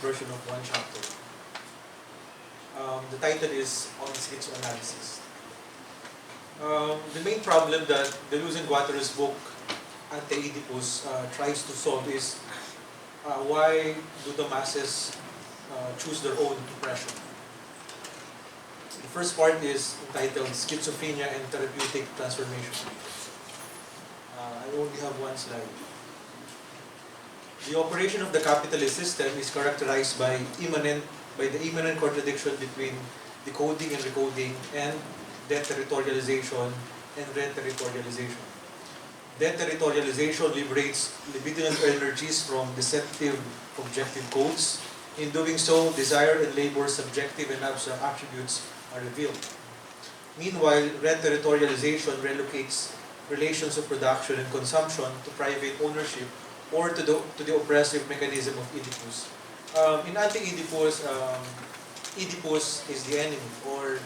version of one chapter. The title is On Schizoanalysis. The main problem that Deleuzo-Guattarian's book, Ante-Oedipus, tries to solve is why do the masses choose their own depression? The first part is entitled Schizophrenia and Therapeutic Transformation. I only have one slide. The operation of the capitalist system is characterized by the immanent contradiction between decoding and recoding, and deterritorialization and reterritorialization. Deterritorialization liberates libidinal energies from deceptive objective codes. In doing so, desire and labor's subjective and abstract attributes are revealed. Meanwhile, reterritorialization relocates relations of production and consumption to private ownership or to the oppressive mechanism of Oedipus. In Ante-Oedipus, Oedipus is the enemy, or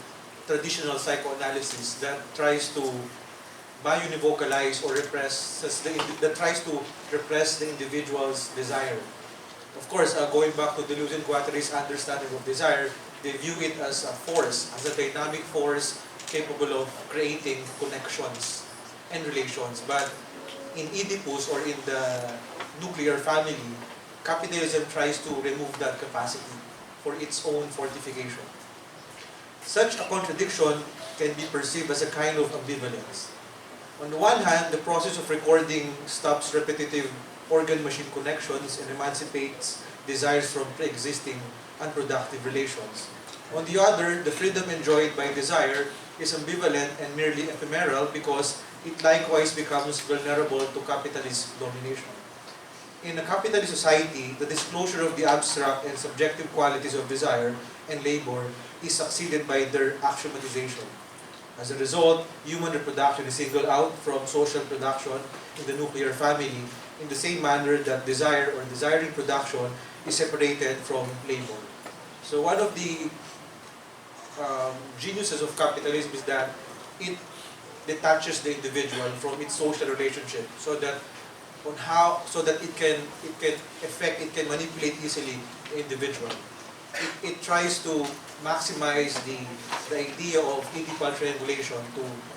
traditional psychoanalysis that tries to biunivocalize or repress the individual's desire. Of course, going back to Deleuzo-Guattarian's understanding of desire, they view it as a force, as a dynamic force capable of creating connections and relations. But in Oedipus, or in the nuclear family, capitalism tries to remove that capacity for its own fortification. Such a contradiction can be perceived as a kind of ambivalence. On the one hand, the process of recording stops repetitive organ-machine connections and emancipates desires from pre-existing unproductive relations. On the other, the freedom enjoyed by desire is ambivalent and merely ephemeral because it likewise becomes vulnerable to capitalist domination. In a capitalist society, the disclosure of the abstract and subjective qualities of desire and labor is succeeded by their axiomatization. As a result, human reproduction is singled out from social production in the nuclear family in the same manner that desire or desiring production is separated from labor. So one of the geniuses of capitalism is that it detaches the individual from its social relationship so that it can manipulate easily the individual. It tries to maximize the idea of equal triangulation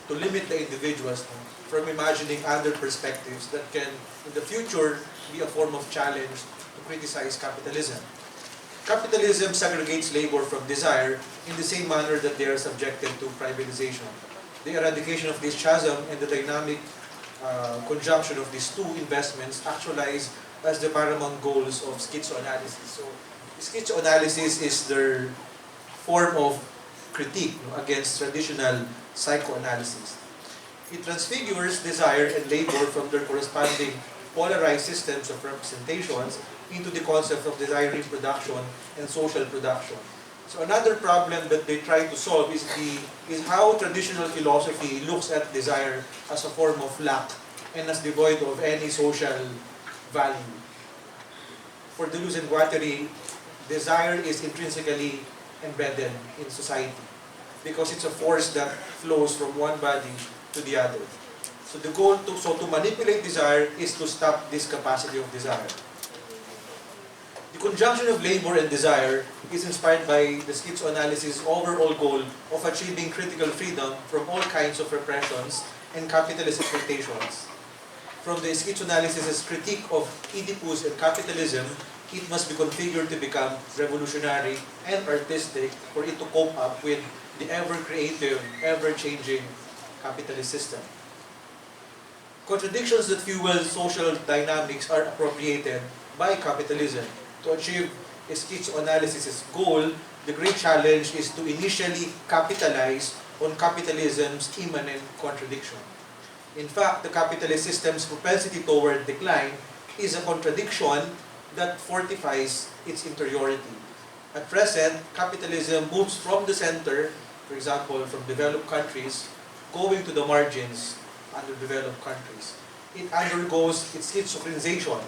to limit the individuals from imagining other perspectives that can, in the future, be a form of challenge to criticize capitalism. Capitalism segregates labor from desire in the same manner that they are subjected to privatization. The eradication of this chasm and the dynamic conjunction of these two investments actualize as the paramount goals of schizoanalysis. So, schizoanalysis is their form of critique against traditional psychoanalysis. It transfigures desire and labor from their corresponding polarized systems of representations into the concept of desiring production and social production. So another problem that they try to solve is how traditional philosophy looks at desire as a form of lack and as devoid of any social value. For Deleuzo-Guattari, desire is intrinsically embedded in society because it's a force that flows from one body to the other. So the goal to manipulate desire is to stop this capacity of desire. The conjunction of labor and desire is inspired by the schizoanalysis' overall goal of achieving critical freedom from all kinds of repressions and capitalist exploitations. From the schizoanalysis' critique of Oedipus and capitalism, it must be configured to become revolutionary and artistic for it to cope up with the ever-creative, ever-changing capitalist system. Contradictions that fuel social dynamics are appropriated by capitalism. To achieve a schizoanalysis' goal, the great challenge is to initially capitalize on capitalism's immanent contradiction. In fact, the capitalist system's propensity toward decline is a contradiction that fortifies its interiority. At present, capitalism moves from the center, for example, from developed countries, going to the margins, underdeveloped countries. It undergoes its schizophrenization,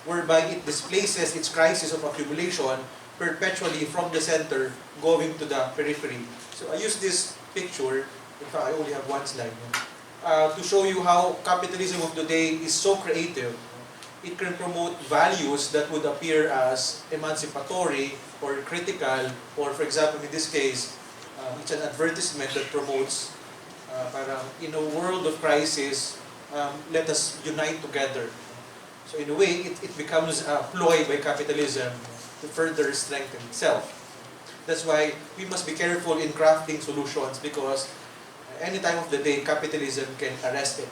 whereby it displaces its crisis of accumulation perpetually from the center, going to the periphery. So I use this picture, in fact I only have one slide, to show you how capitalism of today is so creative it can promote values that would appear as emancipatory or critical, or for example, in this case, it's an advertisement that promotes parang in a world of crisis, let us unite together. So in a way, it becomes a ploy by capitalism to further strengthen itself. That's why we must be careful in crafting solutions, because any time of the day, capitalism can arrest it.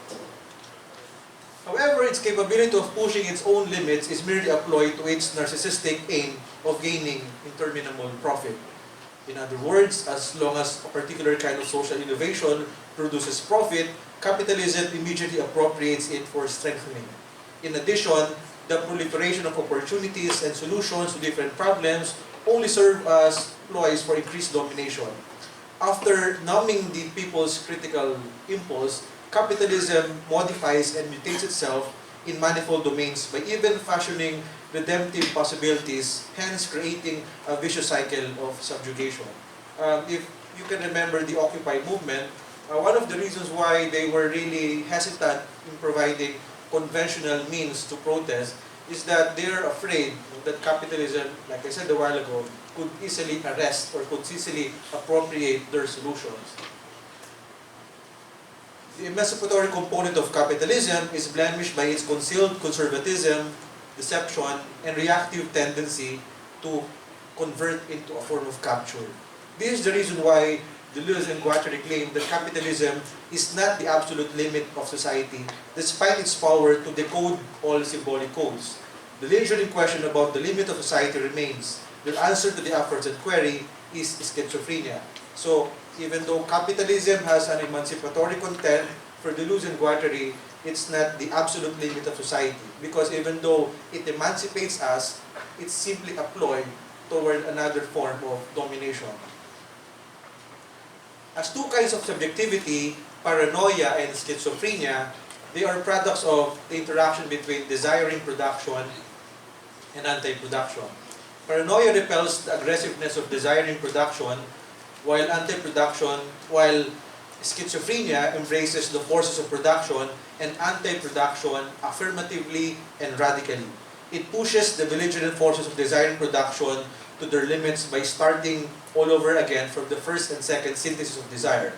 However, its capability of pushing its own limits is merely a ploy to its narcissistic aim of gaining interminable profit. In other words, as long as a particular kind of social innovation produces profit, capitalism immediately appropriates it for strengthening. In addition, the proliferation of opportunities and solutions to different problems only serve as ploys for increased domination. After numbing the people's critical impulse, capitalism modifies and mutates itself in manifold domains by even fashioning redemptive possibilities, hence creating a vicious cycle of subjugation. If you can remember the Occupy movement, one of the reasons why they were really hesitant in providing conventional means to protest is that they're afraid that capitalism, like I said a while ago, could easily arrest or could easily appropriate their solutions. The emancipatory component of capitalism is blemished by its concealed conservatism, deception, and reactive tendency to convert into a form of capture. This is the reason why Deleuzo-Guattarian claimed that capitalism is not the absolute limit of society, despite its power to decode all symbolic codes. The lingering question about the limit of society remains. The answer to the aforesaid query is schizophrenia. So, even though capitalism has an emancipatory content, for Deleuzo-Guattarian, it's not the absolute limit of society. Because even though it emancipates us, it's simply a ploy toward another form of domination. As two kinds of subjectivity, paranoia and schizophrenia, they are products of the interaction between desiring production and anti-production. Paranoia repels the aggressiveness of desiring production, while schizophrenia embraces the forces of production and anti-production affirmatively and radically. It pushes the belligerent forces of desiring production to their limits by starting all over again from the first and second synthesis of desire.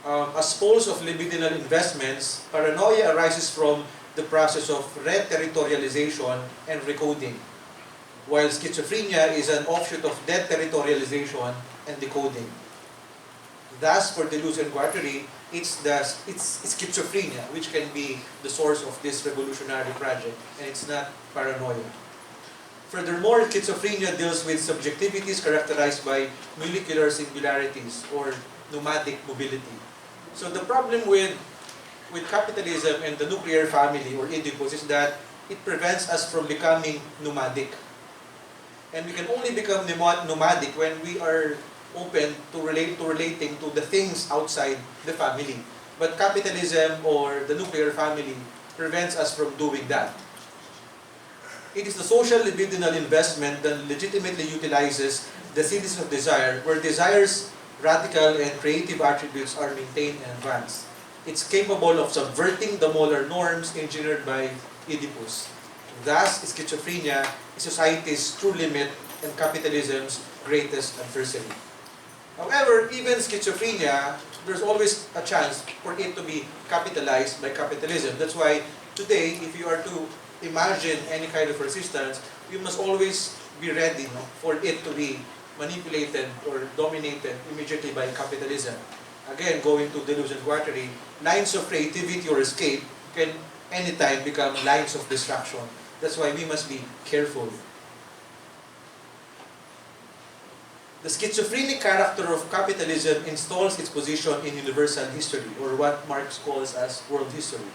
As poles of libidinal investments, paranoia arises from the process of re-territorialization and recoding, while schizophrenia is an offshoot of deterritorialization and decoding. Thus, for Deleuzo-Guattarian, it's schizophrenia which can be the source of this revolutionary project, and it's not paranoia. Furthermore, schizophrenia deals with subjectivities characterized by molecular singularities or nomadic mobility. So the problem with capitalism and the nuclear family or Oedipus is that it prevents us from becoming nomadic. And we can only become nomadic when we are open to relating to the things outside the family. But capitalism or the nuclear family prevents us from doing that. It is the social libidinal investment that legitimately utilizes the synthesis of desire, where desire's radical and creative attributes are maintained and advanced. It's capable of subverting the molar norms engineered by Oedipus. Thus, schizophrenia is society's true limit and capitalism's greatest adversary. However, even schizophrenia, there's always a chance for it to be capitalized by capitalism. That's why today, if you are to imagine any kind of resistance, you must always be ready for it to be manipulated or dominated immediately by capitalism. Again, going to Deleuzo-Guattarian, lines of creativity or escape can anytime become lines of destruction. That's why we must be careful. The schizophrenic character of capitalism installs its position in universal history, or what Marx calls as world history.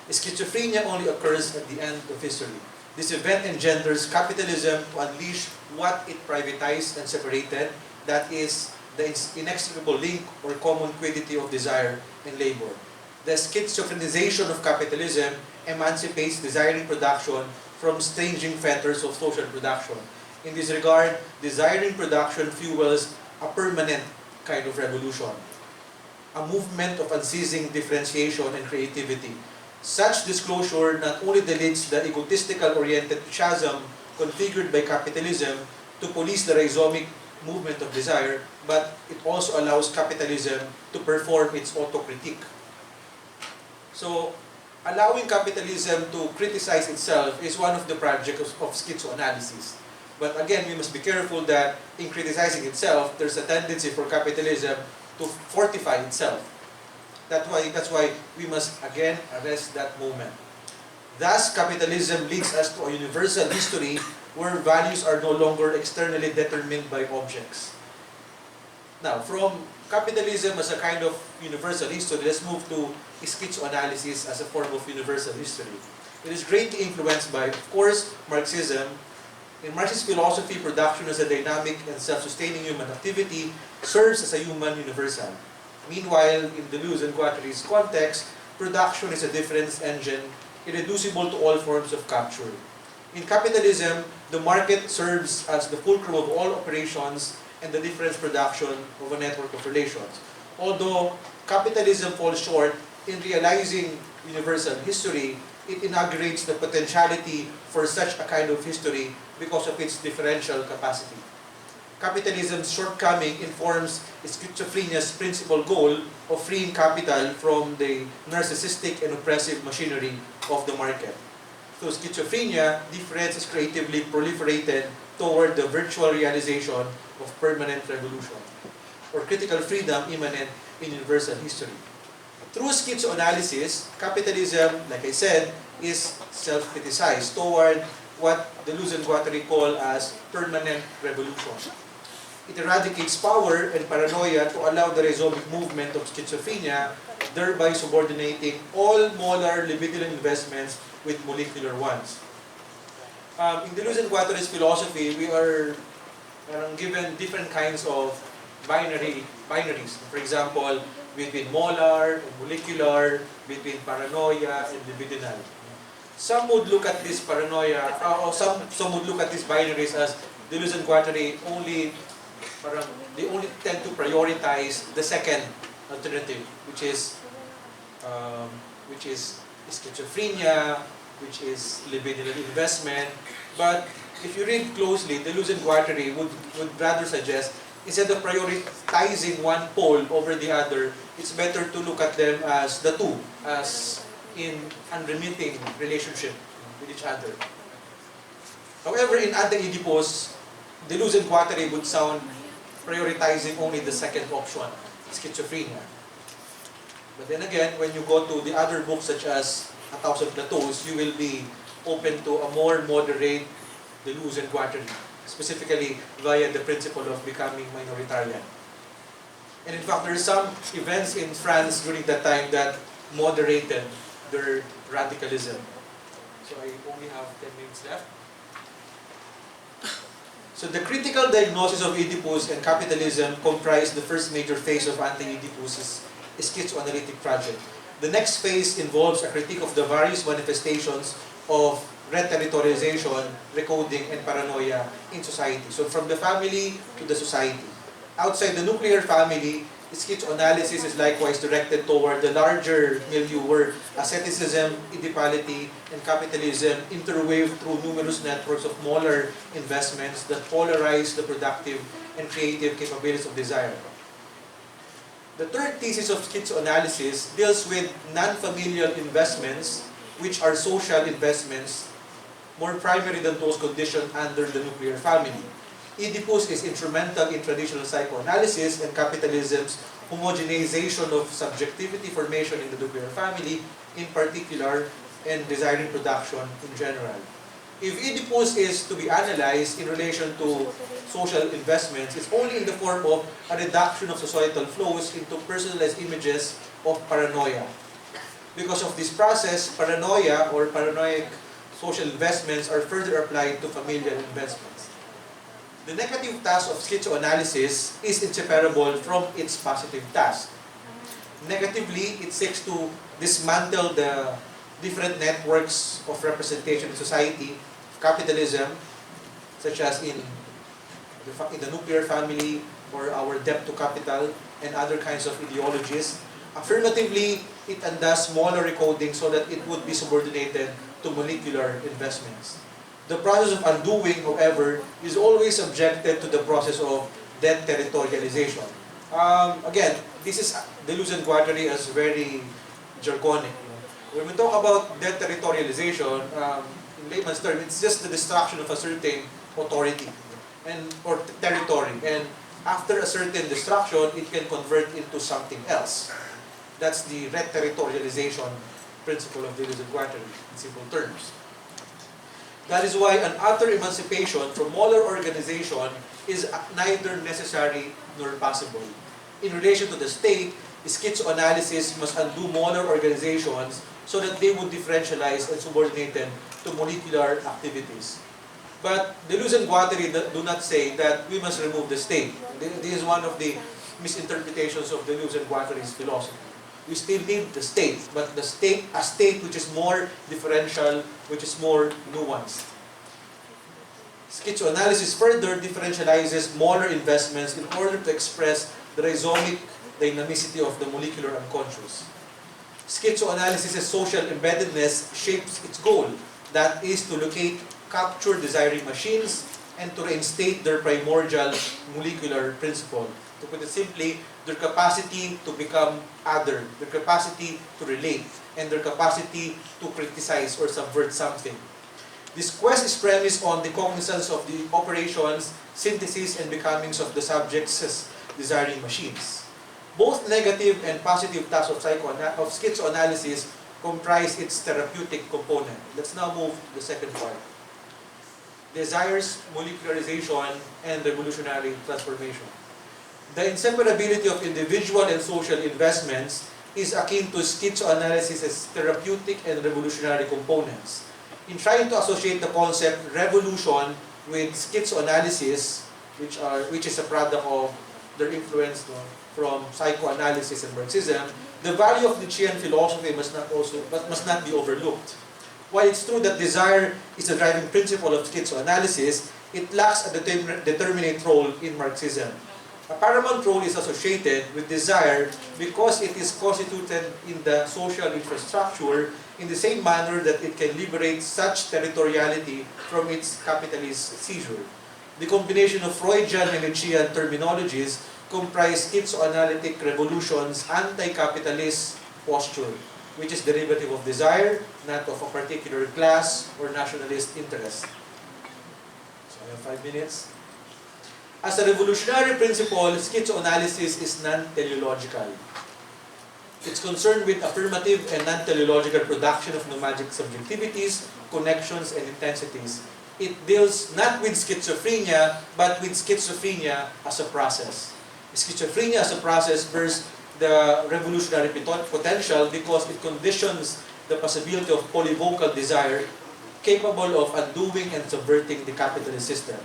Schizophrenia only occurs at the end of history. This event engenders capitalism to unleash what it privatized and separated, that is, the inextricable link or common quiddity of desire and labor. The schizophrenization of capitalism emancipates desiring production from stranging fetters of social production. In this regard, desiring production fuels a permanent kind of revolution, a movement of unceasing differentiation and creativity. Such disclosure not only deletes the egotistical-oriented chasm configured by capitalism to police the rhizomic movement of desire, but it also allows capitalism to perform its autocritique. So, allowing capitalism to criticize itself is one of the projects of schizoanalysis. But again, we must be careful that in criticizing itself, there's a tendency for capitalism to fortify itself. That's why we must again arrest that moment. Thus, capitalism leads us to a universal history where values are no longer externally determined by objects. Now, from capitalism as a kind of universal history, let's move to schizoanalysis as a form of universal history. It is greatly influenced by, of course, Marxism. In Marxist philosophy, production as a dynamic and self-sustaining human activity serves as a human universal. Meanwhile, in Deleuzo-Guattarian's context, production is a difference engine irreducible to all forms of capture. In capitalism, the market serves as the fulcrum of all operations and the difference production of a network of relations. Although capitalism falls short in realizing universal history, it inaugurates the potentiality for such a kind of history because of its differential capacity. Capitalism's shortcoming informs schizophrenia's principal goal of freeing capital from the narcissistic and oppressive machinery of the market. Through schizophrenia, difference is creatively proliferated toward the virtual realization of permanent revolution, or critical freedom immanent in universal history. Through schizoanalysis, capitalism, like I said, is self-criticized toward what Deleuzo-Guattari call as permanent revolution. It eradicates power and paranoia to allow the rhizomic movement of schizophrenia, thereby subordinating all molar libidinal investments with molecular ones. In Deleuzo-Guattari's philosophy, we are given different kinds of binaries. For example, between molar and molecular, between paranoia and libidinal. Some would look at this paranoia, or some would look at these binaries as Deleuzo-Guattari they only tend to prioritize the second alternative, which is schizophrenia, which is libidinal investment. But if you read closely, Deleuzo-Guattari would rather suggest, instead of prioritizing one pole over the other, it's better to look at them as the two, as in unremitting relationship with each other. However, in Anti-Oedipus, Deleuzo-Guattari would sound prioritizing only the second option, schizophrenia. But then again, when you go to the other books such as A Thousand Plateaus, you will be open to a more moderate Deleuzo-Guattari, specifically via the principle of becoming minoritarian. And in fact, there are some events in France during that time that moderated their radicalism. So I only have 10 minutes left. So the critical diagnosis of Oedipus and capitalism comprise the first major phase of Anti-Oedipus' schizoanalytic project. The next phase involves a critique of the various manifestations of reterritorialization, recoding, and paranoia in society. So from the family to the society. Outside the nuclear family, schizoanalysis is likewise directed toward the larger milieu where asceticism, Oedipality, and capitalism interweave through numerous networks of molar investments that polarize the productive and creative capabilities of desire. The third thesis of schizoanalysis deals with non-familial investments, which are social investments, more primary than those conditioned under the nuclear family. Oedipus is instrumental in traditional psychoanalysis and capitalism's homogenization of subjectivity formation in the nuclear family, in particular, and desiring production in general. If Oedipus is to be analyzed in relation to social investments, it's only in the form of a reduction of societal flows into personalized images of paranoia. Because of this process, paranoia or paranoid social investments are further applied to familial investments. The negative task of schizoanalysis is inseparable from its positive task. Negatively, it seeks to dismantle the different networks of representation in society, capitalism, such as in the nuclear family or our debt to capital and other kinds of ideologies. Affirmatively, it undoes smaller recoding so that it would be subordinated to molecular investments. The process of undoing, however, is always subjected to the process of deterritorialization. Again, this is Deleuzo-Guattari as very jargonic. When we talk about deterritorialization, in layman's term, it's just the destruction of a certain authority or territory. And after a certain destruction, it can convert into something else. That's the reterritorialization principle of Deleuzo-Guattari in simple terms. That is why an utter emancipation from molar organization is neither necessary nor possible. In relation to the state, schizoanalysis must undo molar organizations so that they would differentialize and subordinate them to molecular activities. But Deleuze and Guattari do not say that we must remove the state. This is one of the misinterpretations of Deleuze and Guattari's philosophy. We still need the state, but the state, a state which is more differential, which is more nuanced. Schizoanalysis further differentializes molar investments in order to express the rhizomic dynamicity of the molecular unconscious. Schizoanalysis' social embeddedness shapes its goal, that is to locate capture desiring machines and to reinstate their primordial molecular principle. To put it simply, their capacity to become other, their capacity to relate, and their capacity to criticize or subvert something. This quest is premised on the cognizance of the operations, synthesis, and becomings of the subjects' desiring machines. Both negative and positive tasks of schizoanalysis comprise its therapeutic component. Let's now move to the second part. Desires, molecularization, and revolutionary transformation. The inseparability of individual and social investments is akin to schizoanalysis' therapeutic and revolutionary components. In trying to associate the concept revolution with schizoanalysis, which is a product of their influence from psychoanalysis and Marxism, the value of Nietzschean philosophy must not be overlooked. While it's true that desire is the driving principle of schizoanalysis, it lacks a determinate role in Marxism. A paramount role is associated with desire because it is constituted in the social infrastructure in the same manner that it can liberate such territoriality from its capitalist seizure. The combination of Freudian and Nietzschean terminologies comprise schizoanalytic revolution's anti-capitalist posture, which is derivative of desire, not of a particular class or nationalist interest. So I have 5 minutes. As a revolutionary principle, schizoanalysis is non-teleological. It's concerned with affirmative and non-teleological production of nomadic subjectivities, connections, and intensities. It deals not with schizophrenia, but with schizophrenia as a process. Schizophrenia as a process bears the revolutionary potential because it conditions the possibility of polyvocal desire capable of undoing and subverting the capitalist system.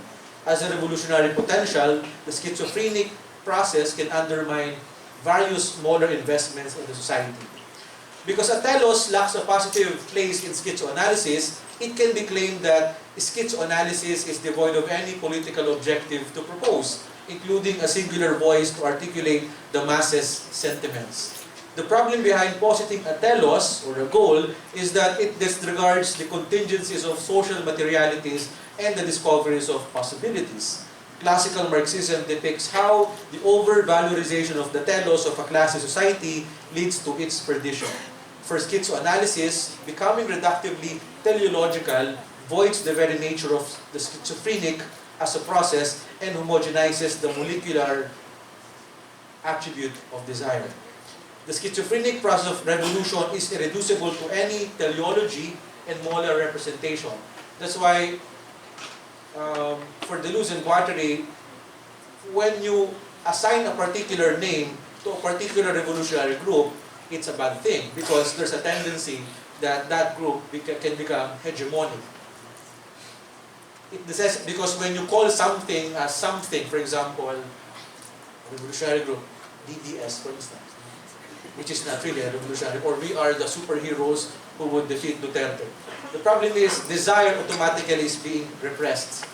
As a revolutionary potential, the schizophrenic process can undermine various smaller investments in the society. Because a telos lacks a positive place in schizoanalysis, it can be claimed that schizoanalysis is devoid of any political objective to propose, including a singular voice to articulate the masses' sentiments. The problem behind positing a telos, or a goal, is that it disregards the contingencies of social materialities and the discoveries of possibilities. Classical Marxism depicts how the over-valorization of the telos of a class society leads to its perdition. For schizoanalysis, becoming reductively teleological voids the very nature of the schizophrenic as a process and homogenizes the molecular attribute of desire. The schizophrenic process of revolution is irreducible to any teleology and molar representation. That's why for Deleuze and Guattari, when you assign a particular name to a particular revolutionary group, it's a bad thing because there's a tendency that that group can become hegemonic. Because when you call something as something, for example, a revolutionary group, DDS for instance, which is not really a revolutionary, or we are the superheroes who would defeat Duterte. The problem is desire automatically is being repressed.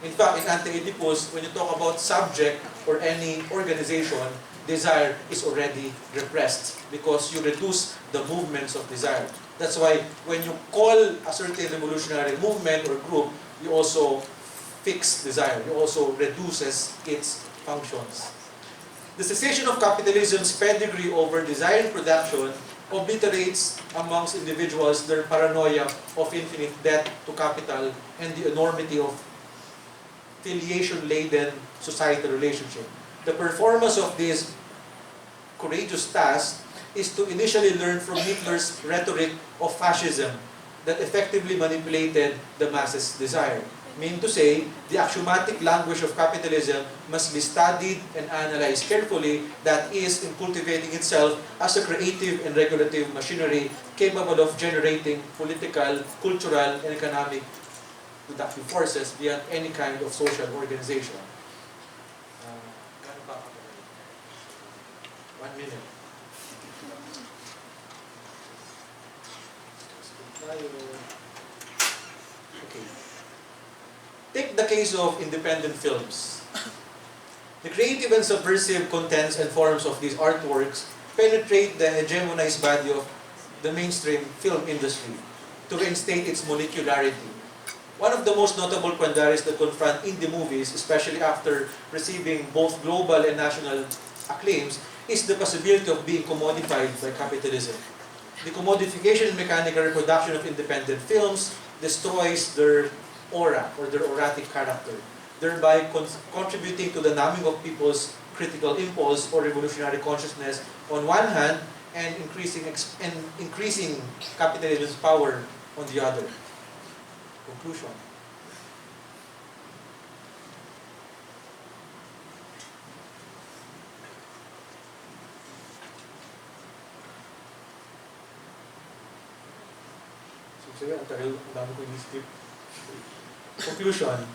In fact, in Ante-Oedipus, when you talk about subject or any organization, desire is already repressed because you reduce the movements of desire. That's why when you call a certain revolutionary movement or group, you also fix desire. You also reduces its functions. The cessation of capitalism's pedigree over desire and production obliterates amongst individuals their paranoia of infinite debt to capital and the enormity of filiation-laden societal relationship. The performance of this courageous task is to initially learn from Hitler's rhetoric of fascism that effectively manipulated the masses' desire. Mean to say, the axiomatic language of capitalism must be studied and analyzed carefully, that is, in cultivating itself as a creative and regulative machinery capable of generating political, cultural, and economic productive forces beyond any kind of social organization. 1 minute. Okay. Take the case of independent films. The creative and subversive contents and forms of these artworks penetrate the hegemonized body of the mainstream film industry to reinstate its molecularity. One of the most notable quandaries that confront indie movies, especially after receiving both global and national acclaims, is the possibility of being commodified by capitalism. The commodification and mechanical reproduction of independent films destroys their aura or their auratic character, thereby contributing to the numbing of people's critical impulse or revolutionary consciousness on one hand, and increasing capitalism's power on the other. Conclusion. Conclusion.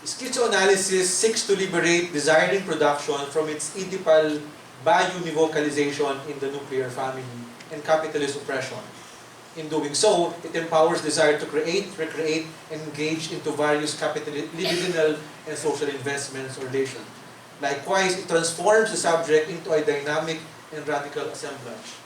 Schizoanalysis seeks to liberate desiring production from its Oedipal bio-univocalization in the nuclear family and capitalist oppression. In doing so, it empowers desire to create, recreate, and engage into various libidinal and social investments or relations. Likewise, it transforms the subject into a dynamic and radical assemblage.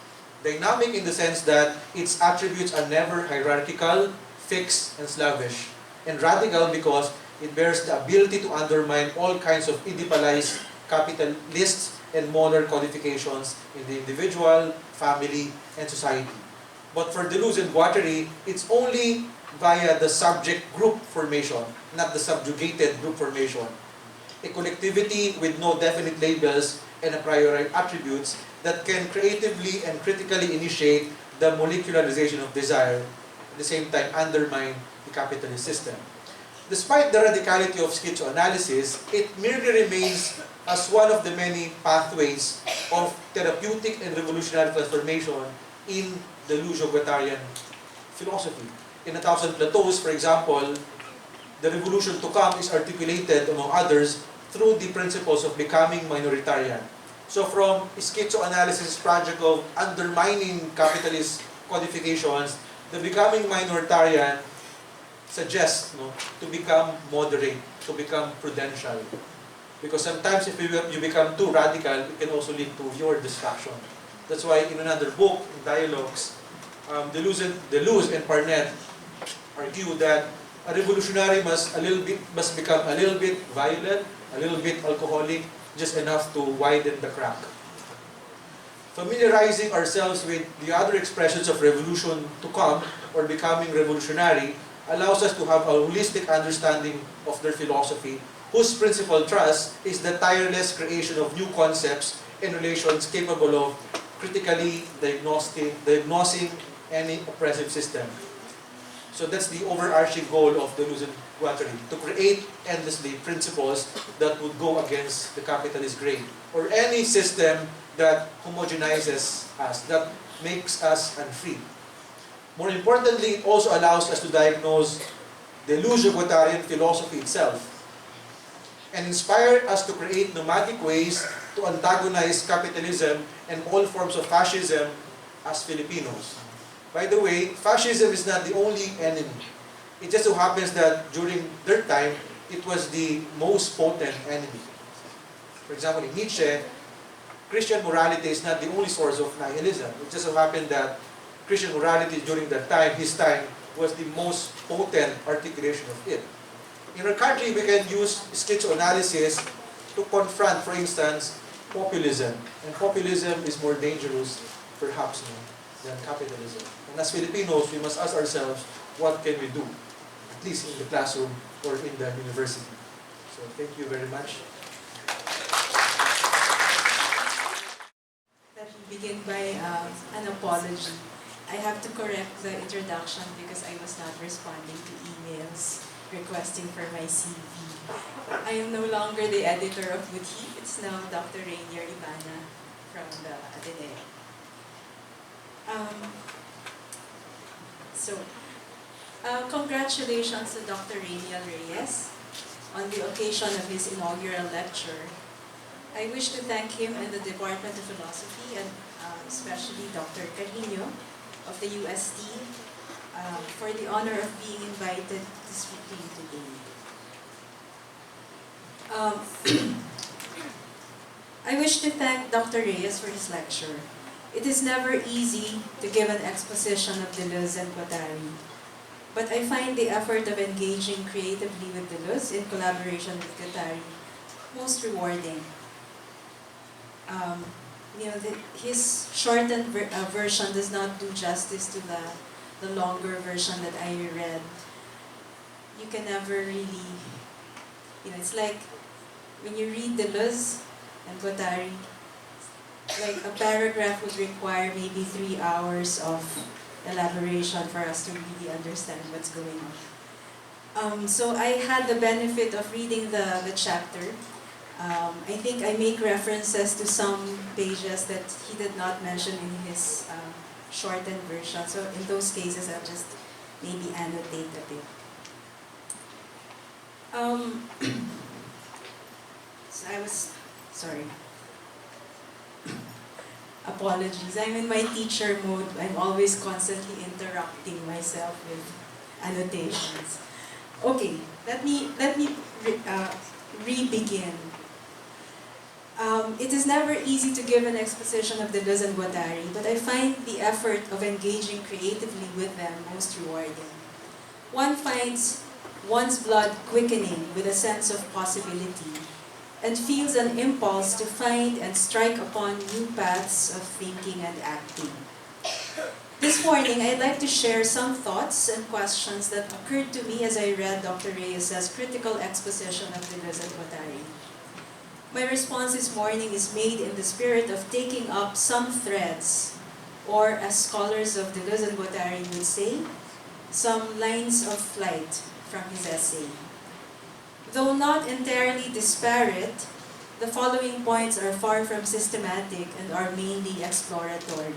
Dynamic in the sense that its attributes are never hierarchical, fixed, and slavish. And radical because it bears the ability to undermine all kinds of Oedipalized capitalist and moral qualifications in the individual, family, and society. But for Deleuzo-Guattarian, it's only via the subject-group formation, not the subjugated group formation. A collectivity with no definite labels and a priori attributes that can creatively and critically initiate the molecularization of desire, at the same time undermine the capitalist system. Despite the radicality of schizoanalysis, it merely remains as one of the many pathways of therapeutic and revolutionary transformation in Deleuzo-Guattarian philosophy. In 1,000 Plateaus, for example, the revolution to come is articulated, among others, through the principles of becoming minoritarian. So from schizoanalysis' project of undermining capitalist codifications, the becoming minoritarian suggests to become moderate, to become prudential. Because sometimes if you become too radical, it can also lead to your destruction. That's why in another book, in Dialogues, Deleuze and Parnet argue that a revolutionary must become a little bit violent, a little bit alcoholic, just enough to widen the crack. Familiarizing ourselves with the other expressions of revolution to come or becoming revolutionary allows us to have a holistic understanding of their philosophy, whose principal thrust is the tireless creation of new concepts and relations capable of critically diagnosing any oppressive system. So that's the overarching goal of Deleuzo-Guattarian, to create endlessly principles that would go against the capitalist grain, or any system that homogenizes us, that makes us unfree. More importantly, it also allows us to diagnose Deleuzo-Guattarian philosophy itself, and inspire us to create nomadic ways to antagonize capitalism and all forms of fascism as Filipinos. By the way, fascism is not the only enemy. It just so happens that during their time, it was the most potent enemy. For example, in Nietzsche, Christian morality is not the only source of nihilism. It just so happened that Christian morality during that time, his time, was the most potent articulation of it. In our country, we can use schizoanalysis to confront, for instance, populism. And populism is more dangerous, perhaps, than capitalism. And as Filipinos, we must ask ourselves, what can we do? At least in the classroom or in the university. So thank you very much. Let me begin by an apology. I have to correct the introduction because I was not responding to emails requesting for my CV. I am no longer the editor of Buti. It's now Dr. Raniel from the Ateneo. Congratulations to Dr. Raniel Reyes on the occasion of his inaugural lecture. I wish to thank him and the Department of Philosophy and especially Dr. Ateneo of the UST for the honor of being invited to speak to you today. I wish to thank Dr. Reyes for his lecture. It is never easy to give an exposition of Deleuze and Guattari, but I find the effort of engaging creatively with Deleuze in collaboration with Guattari most rewarding. His shortened version does not do justice to the longer version that I read. You can never really, it's like when you read Deleuze and Guattari, like a paragraph would require maybe 3 hours of elaboration for us to really understand what's going on. So I had the benefit of reading the chapter. I think I make references to some pages that he did not mention in his shortened version. So in those cases, I'll just maybe annotate a bit. Sorry. Apologies. I'm in my teacher mode. I'm always constantly interrupting myself with annotations. Okay, let me re-begin. It is never easy to give an exposition of Deleuze and Guattari, but I find the effort of engaging creatively with them most rewarding. One finds one's blood quickening with a sense of possibility and feels an impulse to find and strike upon new paths of thinking and acting. This morning, I'd like to share some thoughts and questions that occurred to me as I read Dr. Reyes' critical exposition of Deleuze and Guattari. My response this morning is made in the spirit of taking up some threads, or as scholars of Deleuze and Guattari would say, some lines of flight from his essay. Though not entirely disparate, the following points are far from systematic and are mainly exploratory.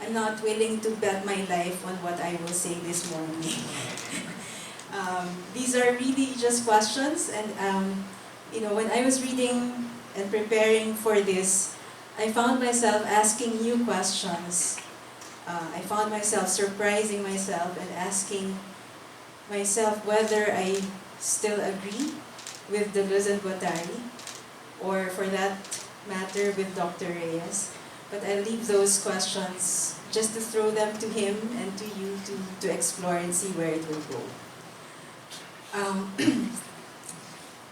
I'm not willing to bet my life on what I will say this morning. These are really just questions, and when I was reading and preparing for this, I found myself asking new questions. I found myself surprising myself and asking myself whether I still agree with Deleuze and Guattari, or for that matter with Dr. Reyes. But I'll leave those questions just to throw them to him and to you to explore and see where it will go.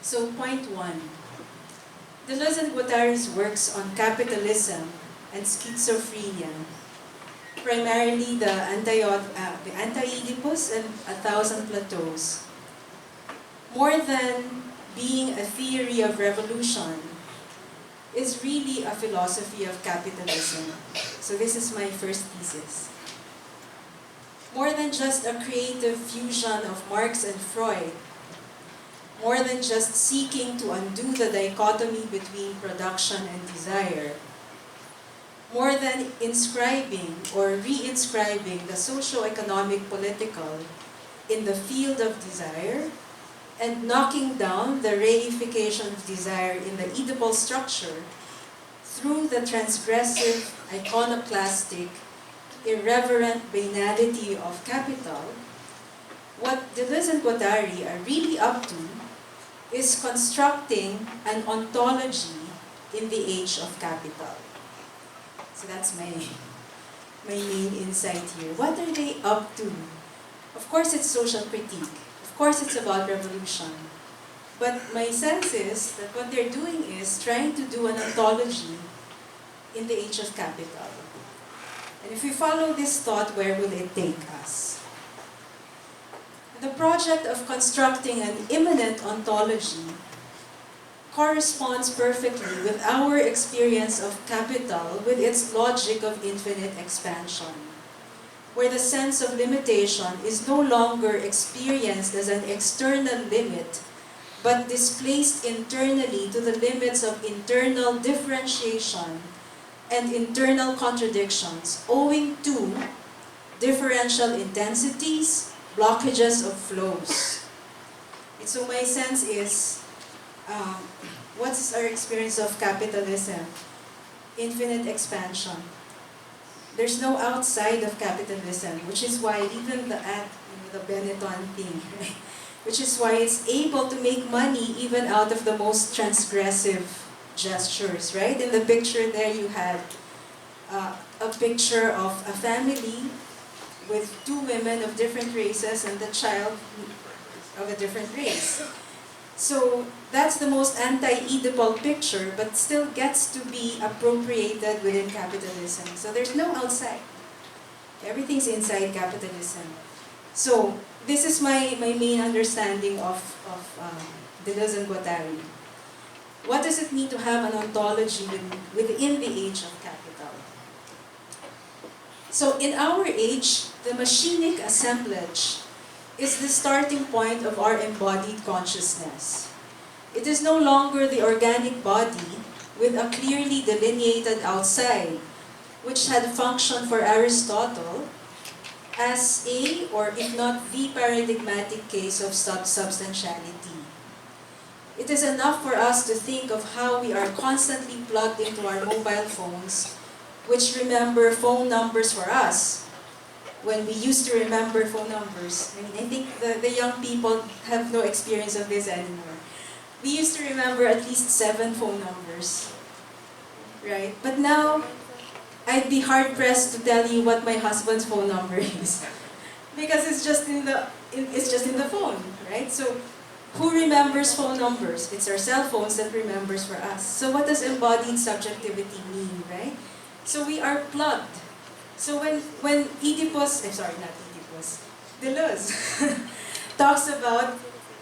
So point 1. Deleuze and Guattari's works on capitalism and schizophrenia, primarily the Anti-Oedipus and 1,000 Plateaus, more than being a theory of revolution, is really a philosophy of capitalism. So this is my first thesis. More than just a creative fusion of Marx and Freud, more than just seeking to undo the dichotomy between production and desire, more than inscribing or reinscribing the socio-economic political in the field of desire, and knocking down the reification of desire in the Oedipal structure through the transgressive, iconoclastic, irreverent banality of capital, what Deleuze and Guattari are really up to is constructing an ontology in the age of capital. So that's my main insight here. What are they up to? Of course, it's social critique. Of course, it's about revolution. But my sense is that what they're doing is trying to do an ontology in the age of capital. And if we follow this thought, where will it take us? The project of constructing an immanent ontology corresponds perfectly with our experience of capital, with its logic of infinite expansion, where the sense of limitation is no longer experienced as an external limit, but displaced internally to the limits of internal differentiation and internal contradictions owing to differential intensities, blockages of flows. And so my sense is, what's our experience of capitalism? Infinite expansion. There's no outside of capitalism, which is why even the Benetton thing, right? Which is why it's able to make money even out of the most transgressive gestures, right? In the picture there you had a picture of a family with two women of different races and the child of a different race. So that's the most anti-Oedipal picture, but still gets to be appropriated within capitalism. So there's no outside. Everything's inside capitalism. So this is my main understanding of Deleuze-Guattarian. What does it mean to have an ontology within the age of capital? So in our age, the machinic assemblage is the starting point of our embodied consciousness. It is no longer the organic body with a clearly delineated outside, which had functioned for Aristotle as a, or if not the paradigmatic case of substantiality. It is enough for us to think of how we are constantly plugged into our mobile phones, which remember phone numbers for us. When we used to remember phone numbers, I think the young people have no experience of this anymore. We used to remember at least 7 phone numbers, right? But now, I'd be hard-pressed to tell you what my husband's phone number is. Because it's just in the phone, right? So, who remembers phone numbers? It's our cell phones that remembers for us. So what does embodied subjectivity mean, right? So we are plugged. So when Deleuze talks about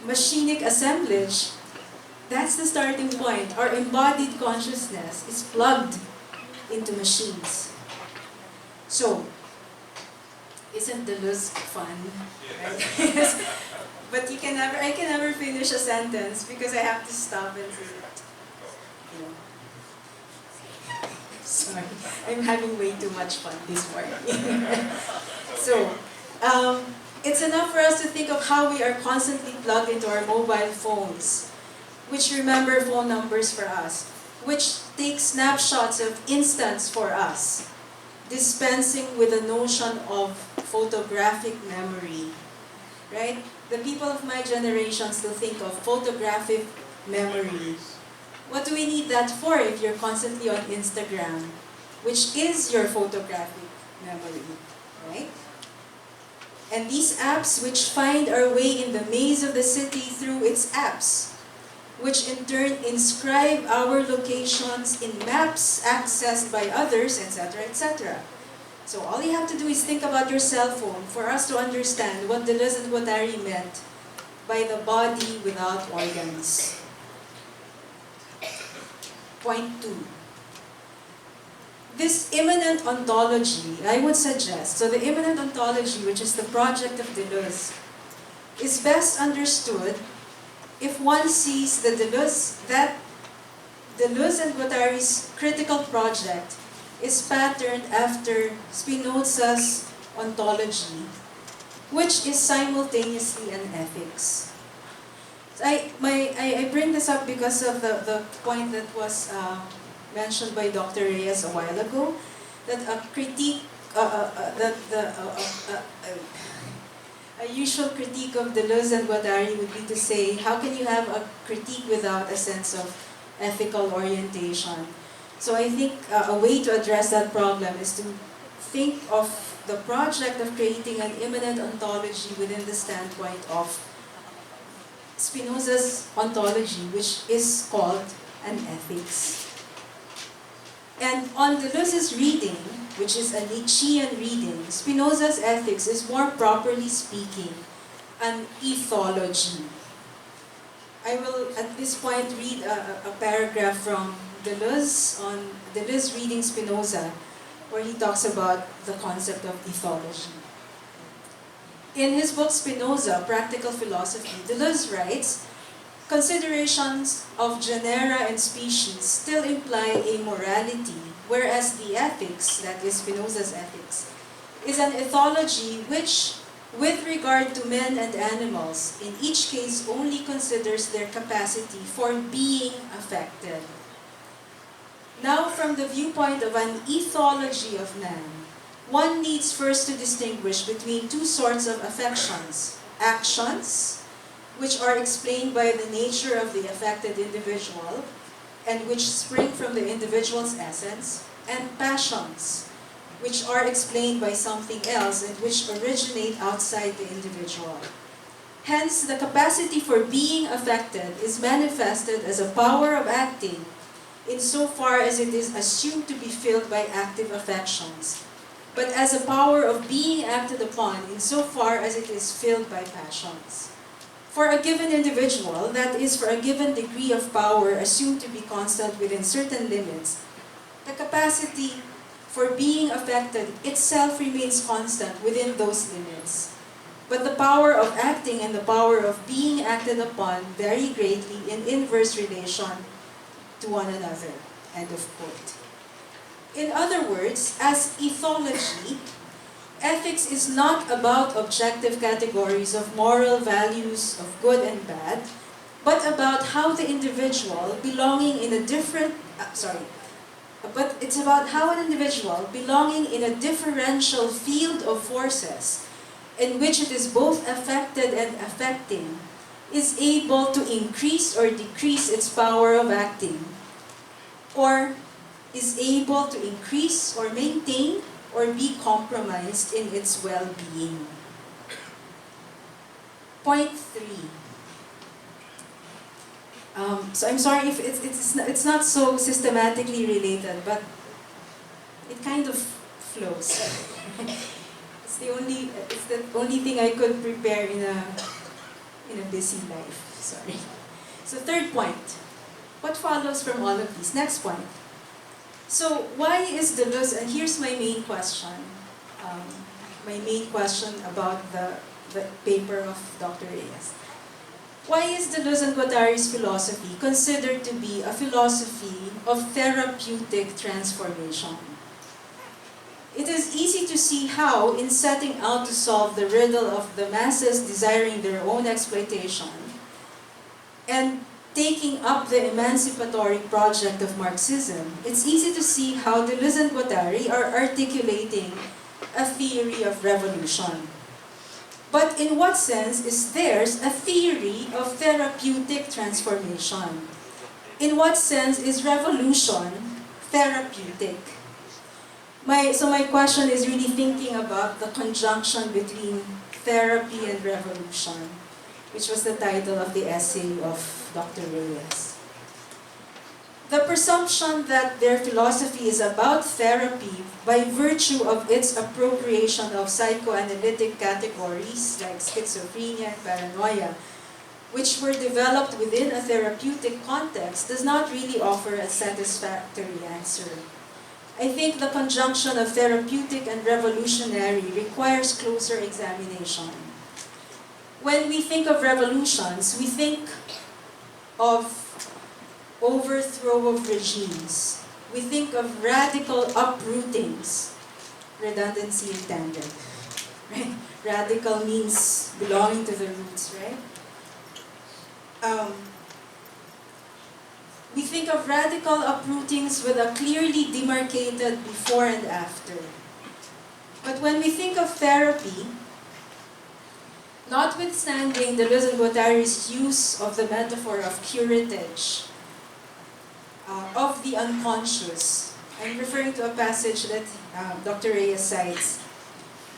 machinic assemblage, that's the starting point. Our embodied consciousness is plugged into machines. So, isn't Deleuze fun? Right? But I can never finish a sentence because I have to stop and say, sorry, I'm having way too much fun this morning. So, it's enough for us to think of how we are constantly plugged into our mobile phones, which remember phone numbers for us, which take snapshots of instants for us, dispensing with the notion of photographic memory, right? The people of my generation still think of photographic memory. What do we need that for if you're constantly on Instagram, which is your photographic memory, right? And these apps which find our way in the maze of the city through its apps, which in turn inscribe our locations in maps accessed by others, etc., etc. So all you have to do is think about your cell phone for us to understand what Deleuze-Guattari meant by the body without organs. Point 2. This immanent ontology, I would suggest, so the immanent ontology, which is the project of Deleuze, is best understood if one sees that Deleuze and Guattari's critical project is patterned after Spinoza's ontology, which is simultaneously an ethics. So I bring this up because of the point that was mentioned by Dr. Reyes a while ago, that a critique, a usual critique of Deleuze and Guattari would be to say, how can you have a critique without a sense of ethical orientation. So I think a way to address that problem is to think of the project of creating an immanent ontology within the standpoint of Spinoza's ontology, which is called an ethics. And on Deleuze's reading, which is a Nietzschean reading, Spinoza's ethics is, more properly speaking, an ethology. I will at this point read a paragraph from Deleuze on Deleuze reading Spinoza, where he talks about the concept of ethology. In his book Spinoza, Practical Philosophy, Deleuze writes, considerations of genera and species still imply a morality, whereas the ethics, that is Spinoza's ethics, is an ethology which, with regard to men and animals, in each case only considers their capacity for being affected. Now, from the viewpoint of an ethology of man, one needs first to distinguish between two sorts of affections: actions, which are explained by the nature of the affected individual and which spring from the individual's essence, and passions, which are explained by something else and which originate outside the individual. Hence, the capacity for being affected is manifested as a power of acting insofar as it is assumed to be filled by active affections, but as a power of being acted upon insofar as it is filled by passions. For a given individual, that is, for a given degree of power assumed to be constant within certain limits, the capacity for being affected itself remains constant within those limits. But the power of acting and the power of being acted upon vary greatly in inverse relation to one another. End of quote. In other words, as ethology, ethics is not about objective categories of moral values of good and bad, but about how the individual belonging in a but it's about how an individual belonging in a differential field of forces in which it is both affected and affecting is able to increase or decrease its power of acting, or is able to increase or maintain or be compromised in its well-being. Point 3. So I'm sorry if it's not so systematically related, but it kind of flows. It's the only thing I could prepare in a busy life. Sorry. So third point. What follows from all of these? Next point. So why is Deleuze, and here's my main question. My main question about the paper of Dr. Reyes. Why is Deleuze-Guattari's philosophy considered to be a philosophy of therapeutic transformation? It is easy to see how, in setting out to solve the riddle of the masses desiring their own exploitation, and taking up the emancipatory project of Marxism, it's easy to see how Deleuze and Guattari are articulating a theory of revolution. But in what sense is theirs a theory of therapeutic transformation? In what sense is revolution therapeutic? So my question is really thinking about the conjunction between therapy and revolution, which was the title of the essay of Dr. Reyes. The presumption that their philosophy is about therapy by virtue of its appropriation of psychoanalytic categories like schizophrenia and paranoia, which were developed within a therapeutic context, does not really offer a satisfactory answer. I think the conjunction of therapeutic and revolutionary requires closer examination. When we think of revolutions, we think of overthrow of regimes. We think of radical uprootings, redundancy intended. Right? Radical means belonging to the roots, right? We think of radical uprootings with a clearly demarcated before and after. But when we think of therapy, notwithstanding Deleuze and Guattari's use of the metaphor of curettage, of the unconscious. I'm referring to a passage that Dr. Reyes cites,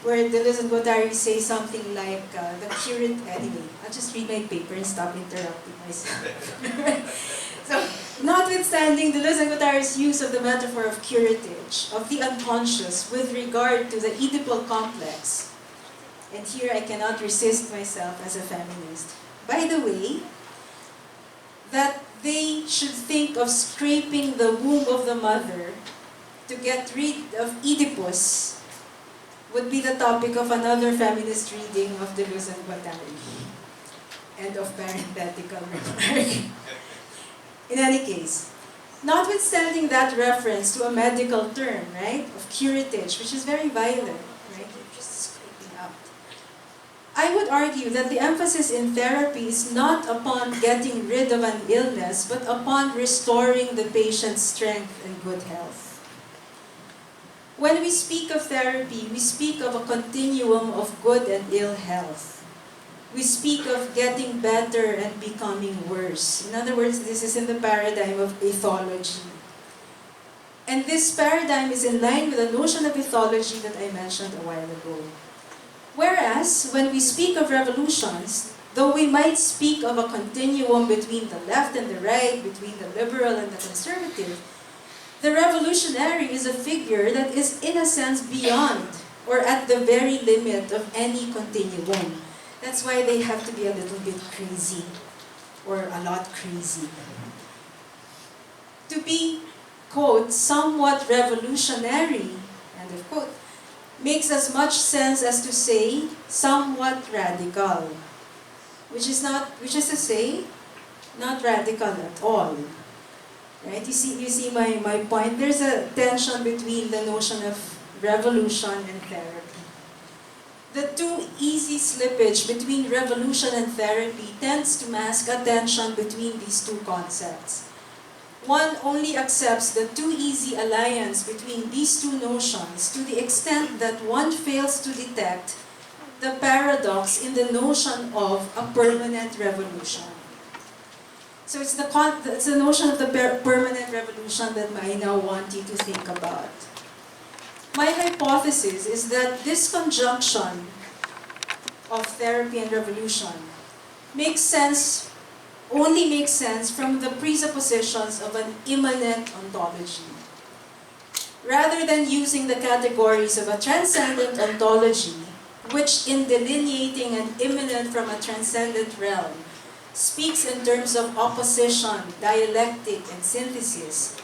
where Deleuzo-Guattarian says something like the curate. Anyway, I'll just read my paper and stop interrupting myself. So, notwithstanding Deleuzo-Guattarian's use of the metaphor of curatage, of the unconscious with regard to the Oedipal complex, and here I cannot resist myself as a feminist. By the way, that they should think of scraping the womb of the mother to get rid of Oedipus would be the topic of another feminist reading of Deleuzo-Guattarian. End of parenthetical remark. In any case, notwithstanding that reference to a medical term, right, of curatage, which is very violent, right, you're just scraping out. I would argue that the emphasis in therapy is not upon getting rid of an illness, but upon restoring the patient's strength and good health. When we speak of therapy, we speak of a continuum of good and ill health. We speak of getting better and becoming worse. In other words, this is in the paradigm of ethology. And this paradigm is in line with the notion of ethology that I mentioned a while ago. Whereas, when we speak of revolutions, though we might speak of a continuum between the left and the right, between the liberal and the conservative, the revolutionary is a figure that is in a sense beyond or at the very limit of any continuum. That's why they have to be a little bit crazy or a lot crazy. To be, quote, somewhat revolutionary, end of quote, makes as much sense as to say somewhat radical, which is to say not radical at all. Right? You see my point. There's a tension between the notion of revolution and therapy. The too easy slippage between revolution and therapy tends to mask a tension between these two concepts. One only accepts the too easy alliance between these two notions to the extent that one fails to detect the paradox in the notion of a permanent revolution. So it's the notion of the permanent revolution that I now want you to think about. My hypothesis is that this conjunction of therapy and revolution only makes sense from the presuppositions of an immanent ontology. Rather than using the categories of a transcendent ontology, which in delineating an immanent from a transcendent realm, speaks in terms of opposition, dialectic, and synthesis,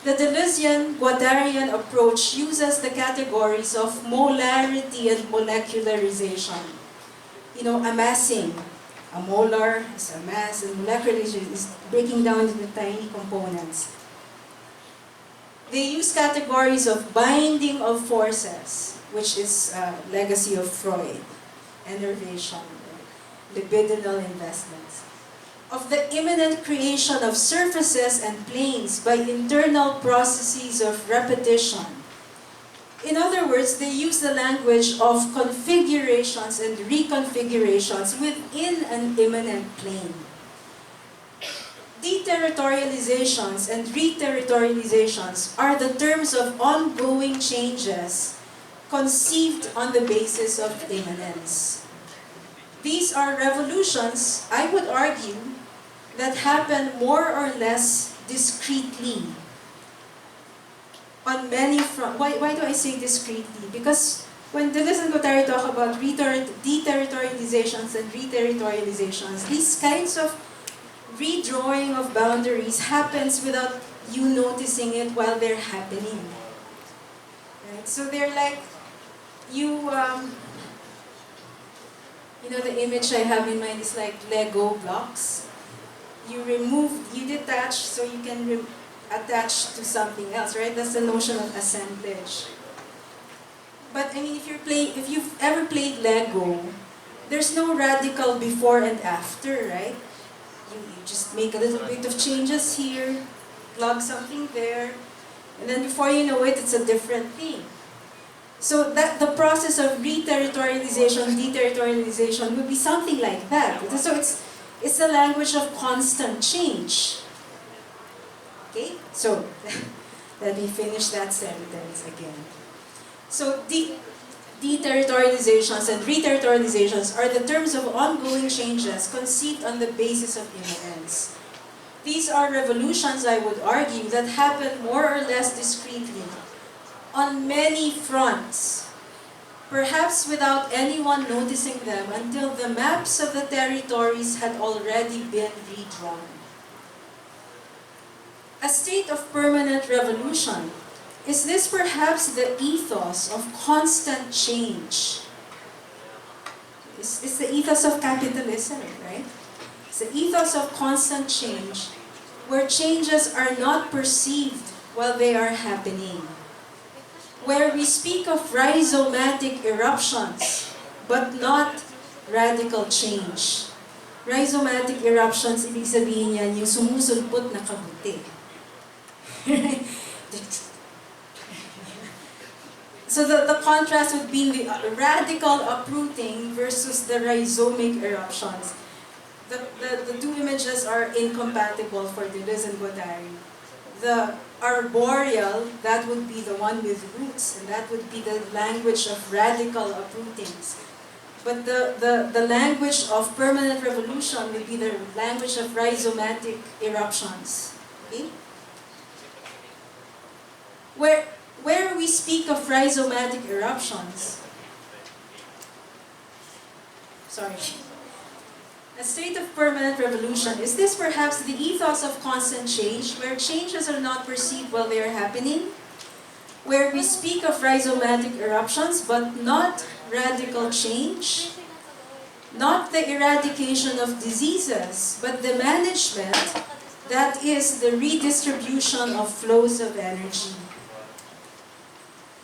the Deleuzian-Guattarian approach uses the categories of molarity and molecularization. Amassing. A molar is a mass, and molecularization is breaking down into tiny components. They use categories of binding of forces, which is a legacy of Freud, enervation, libidinal investments. Of the immanent creation of surfaces and planes by internal processes of repetition. In other words, they use the language of configurations and reconfigurations within an immanent plane. Deterritorializations and reterritorializations are the terms of ongoing changes conceived on the basis of immanence. These are revolutions, I would argue, that happen more or less discreetly on many fronts. Why do I say discreetly? Because when Deleuze and Guattari talk about deterritorializations and reterritorializations, these kinds of redrawing of boundaries happens without you noticing it while they're happening. Right? So they're like, the image I have in mind is like Lego blocks. You detach so you can attach to something else, right? That's the notion of assemblage. But I mean, if you've ever played Lego, there's no radical before and after, right? You just make a little bit of changes here, plug something there, and then before you know it, it's a different thing. So that the process of reterritorialization, deterritorialization would be something like that. So it's the language of constant change. Okay, so let me finish that sentence again. So deterritorializations and reterritorializations are the terms of ongoing changes conceived on the basis of immanence. These are revolutions, I would argue, that happen more or less discreetly on many fronts, perhaps without anyone noticing them until the maps of the territories had already been redrawn. A state of permanent revolution, is this perhaps the ethos of constant change? It's the ethos of capitalism, right? It's the ethos of constant change, where changes are not perceived while they are happening. Where we speak of rhizomatic eruptions, but not radical change. Rhizomatic eruptions, ibig sabihin yan, yung sumusulpot na kabuti. So the contrast would be the radical uprooting versus the rhizomic eruptions. The two images are incompatible for Deleuze and Guattari. The arboreal, that would be the one with roots, and that would be the language of radical uprootings. But the language of permanent revolution would be the language of rhizomatic eruptions. Okay? Where we speak of rhizomatic eruptions, a state of permanent revolution, is this perhaps the ethos of constant change, where changes are not perceived while they are happening? Where we speak of rhizomatic eruptions, but not radical change? Not the eradication of diseases, but the management, that is, the redistribution of flows of energy.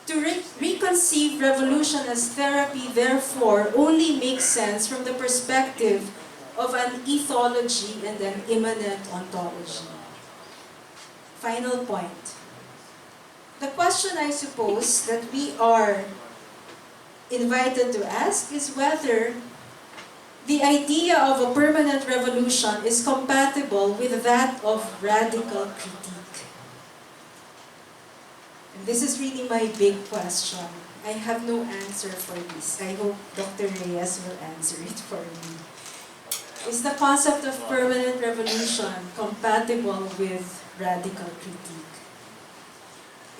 To reconceive revolution as therapy, therefore, only makes sense from the perspective of an ethology and an immanent ontology. Final point. The question, I suppose, that we are invited to ask is whether the idea of a permanent revolution is compatible with that of radical critique. And this is really my big question. I have no answer for this. I hope Dr. Reyes will answer it for me. Is the concept of permanent revolution compatible with radical critique?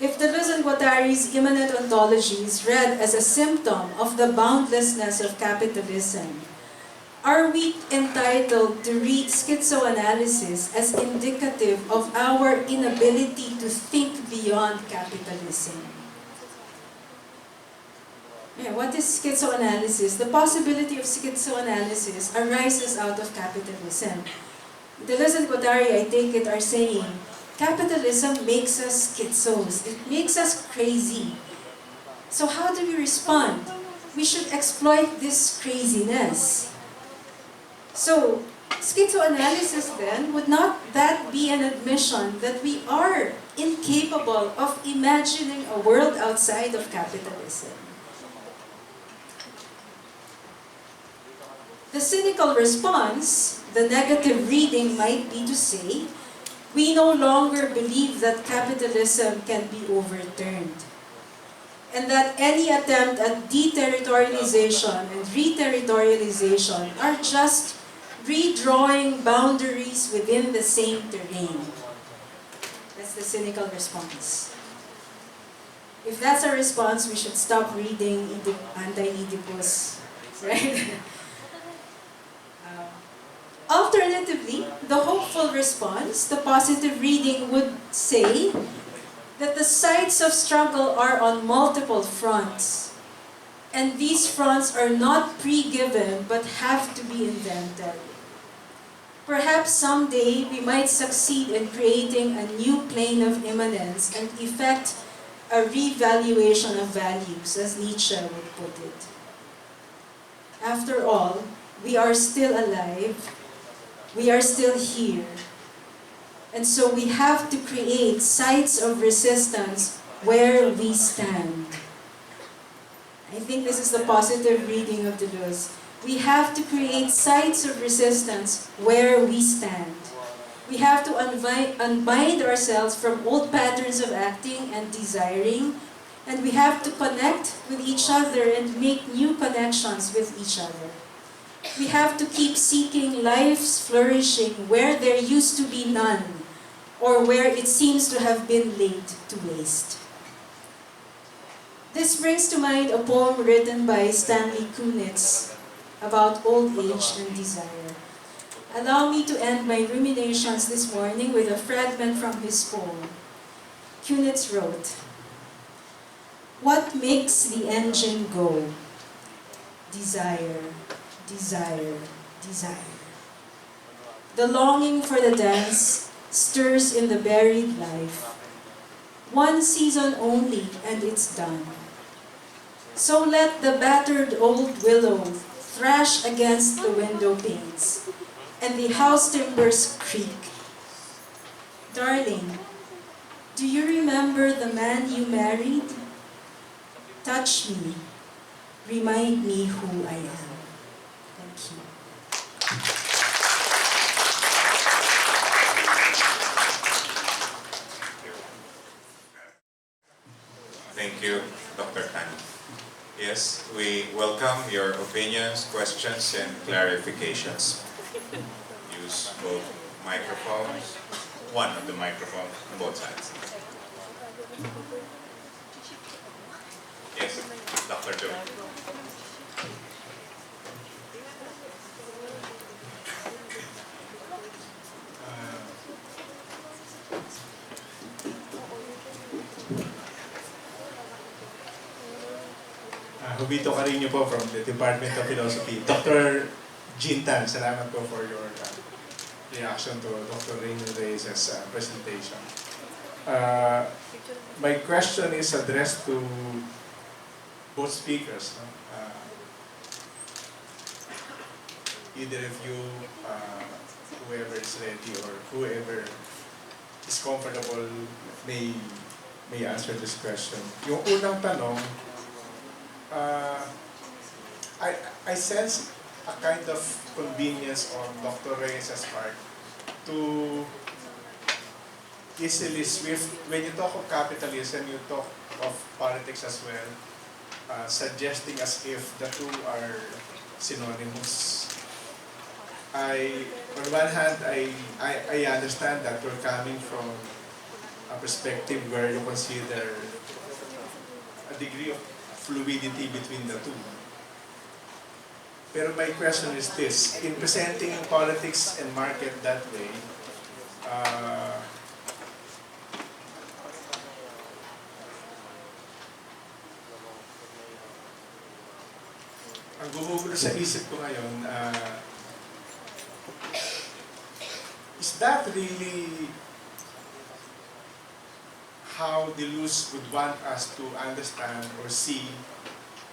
If Deleuze and Guattari's immanent ontology is read as a symptom of the boundlessness of capitalism, are we entitled to read schizoanalysis as indicative of our inability to think beyond capitalism? What is schizoanalysis? The possibility of schizoanalysis arises out of capitalism. Deleuze and Guattari, I take it, are saying, capitalism makes us schizos. It makes us crazy. So how do we respond? We should exploit this craziness. So, schizoanalysis then, would not that be an admission that we are incapable of imagining a world outside of capitalism? The cynical response, the negative reading might be to say, we no longer believe that capitalism can be overturned, and that any attempt at deterritorialization and reterritorialization are just redrawing boundaries within the same terrain. That's the cynical response. If that's a response, we should stop reading Anti-Oedipus, right? Alternatively, the hopeful response, the positive reading, would say that the sites of struggle are on multiple fronts, and these fronts are not pre-given but have to be invented. Perhaps someday we might succeed in creating a new plane of immanence and effect a revaluation of values, as Nietzsche would put it. After all, we are still alive, we are still here, and so we have to create sites of resistance where we stand. I think this is the positive reading of Deleuze. We have to create sites of resistance where we stand. We have to unbind ourselves from old patterns of acting and desiring, and we have to connect with each other and make new connections with each other. We have to keep seeking life's flourishing where there used to be none, or where it seems to have been laid to waste. This brings to mind a poem written by Stanley Kunitz about old age and desire. Allow me to end my ruminations this morning with a fragment from his poem. Kunitz wrote, "What makes the engine go? Desire, desire, desire. The longing for the dance stirs in the buried life. One season only and it's done. So let the battered old willow thrash against the window panes, and the house timbers creak. Darling, do you remember the man you married? Touch me, remind me who I am." Thank you. Thank you, Dr. Tan. Yes, we welcome your opinions, questions, and clarifications. Use both microphones, one of the microphones on both sides. Yes, Dr. Joe. Hubito Carino po from the Department of Philosophy. Dr. Jintan, salamat po for your reaction to Dr. Reyes' presentation. My question is addressed to both speakers. No? Either of you, whoever is ready or whoever is comfortable may answer this question. Yung unang tanong, I sense a kind of convenience on Dr. Reyes' part to easily swift, when you talk of capitalism, you talk of politics as well, suggesting as if the two are synonymous. On one hand, I understand that we're coming from a perspective where you consider a degree of fluidity between the two. Pero my question is this, in presenting politics and market that way, ang gumugulo sa isip ko ngayon, is that really how Deleuze would want us to understand or see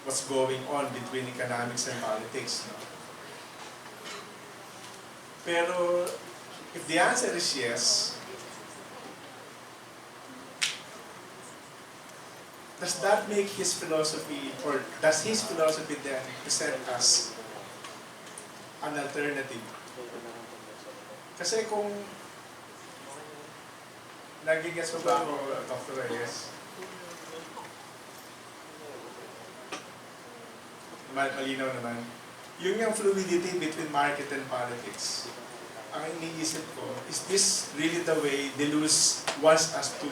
what's going on between economics and politics? No? Pero if the answer is yes, does that make his philosophy, or does his philosophy then present us an alternative? Kasi kung nagigets mo ba ako, Dr. Reyes? Malinaw naman. Yung fluidity between market and politics, ang iniisip ko, is this really the way Deleuze wants us to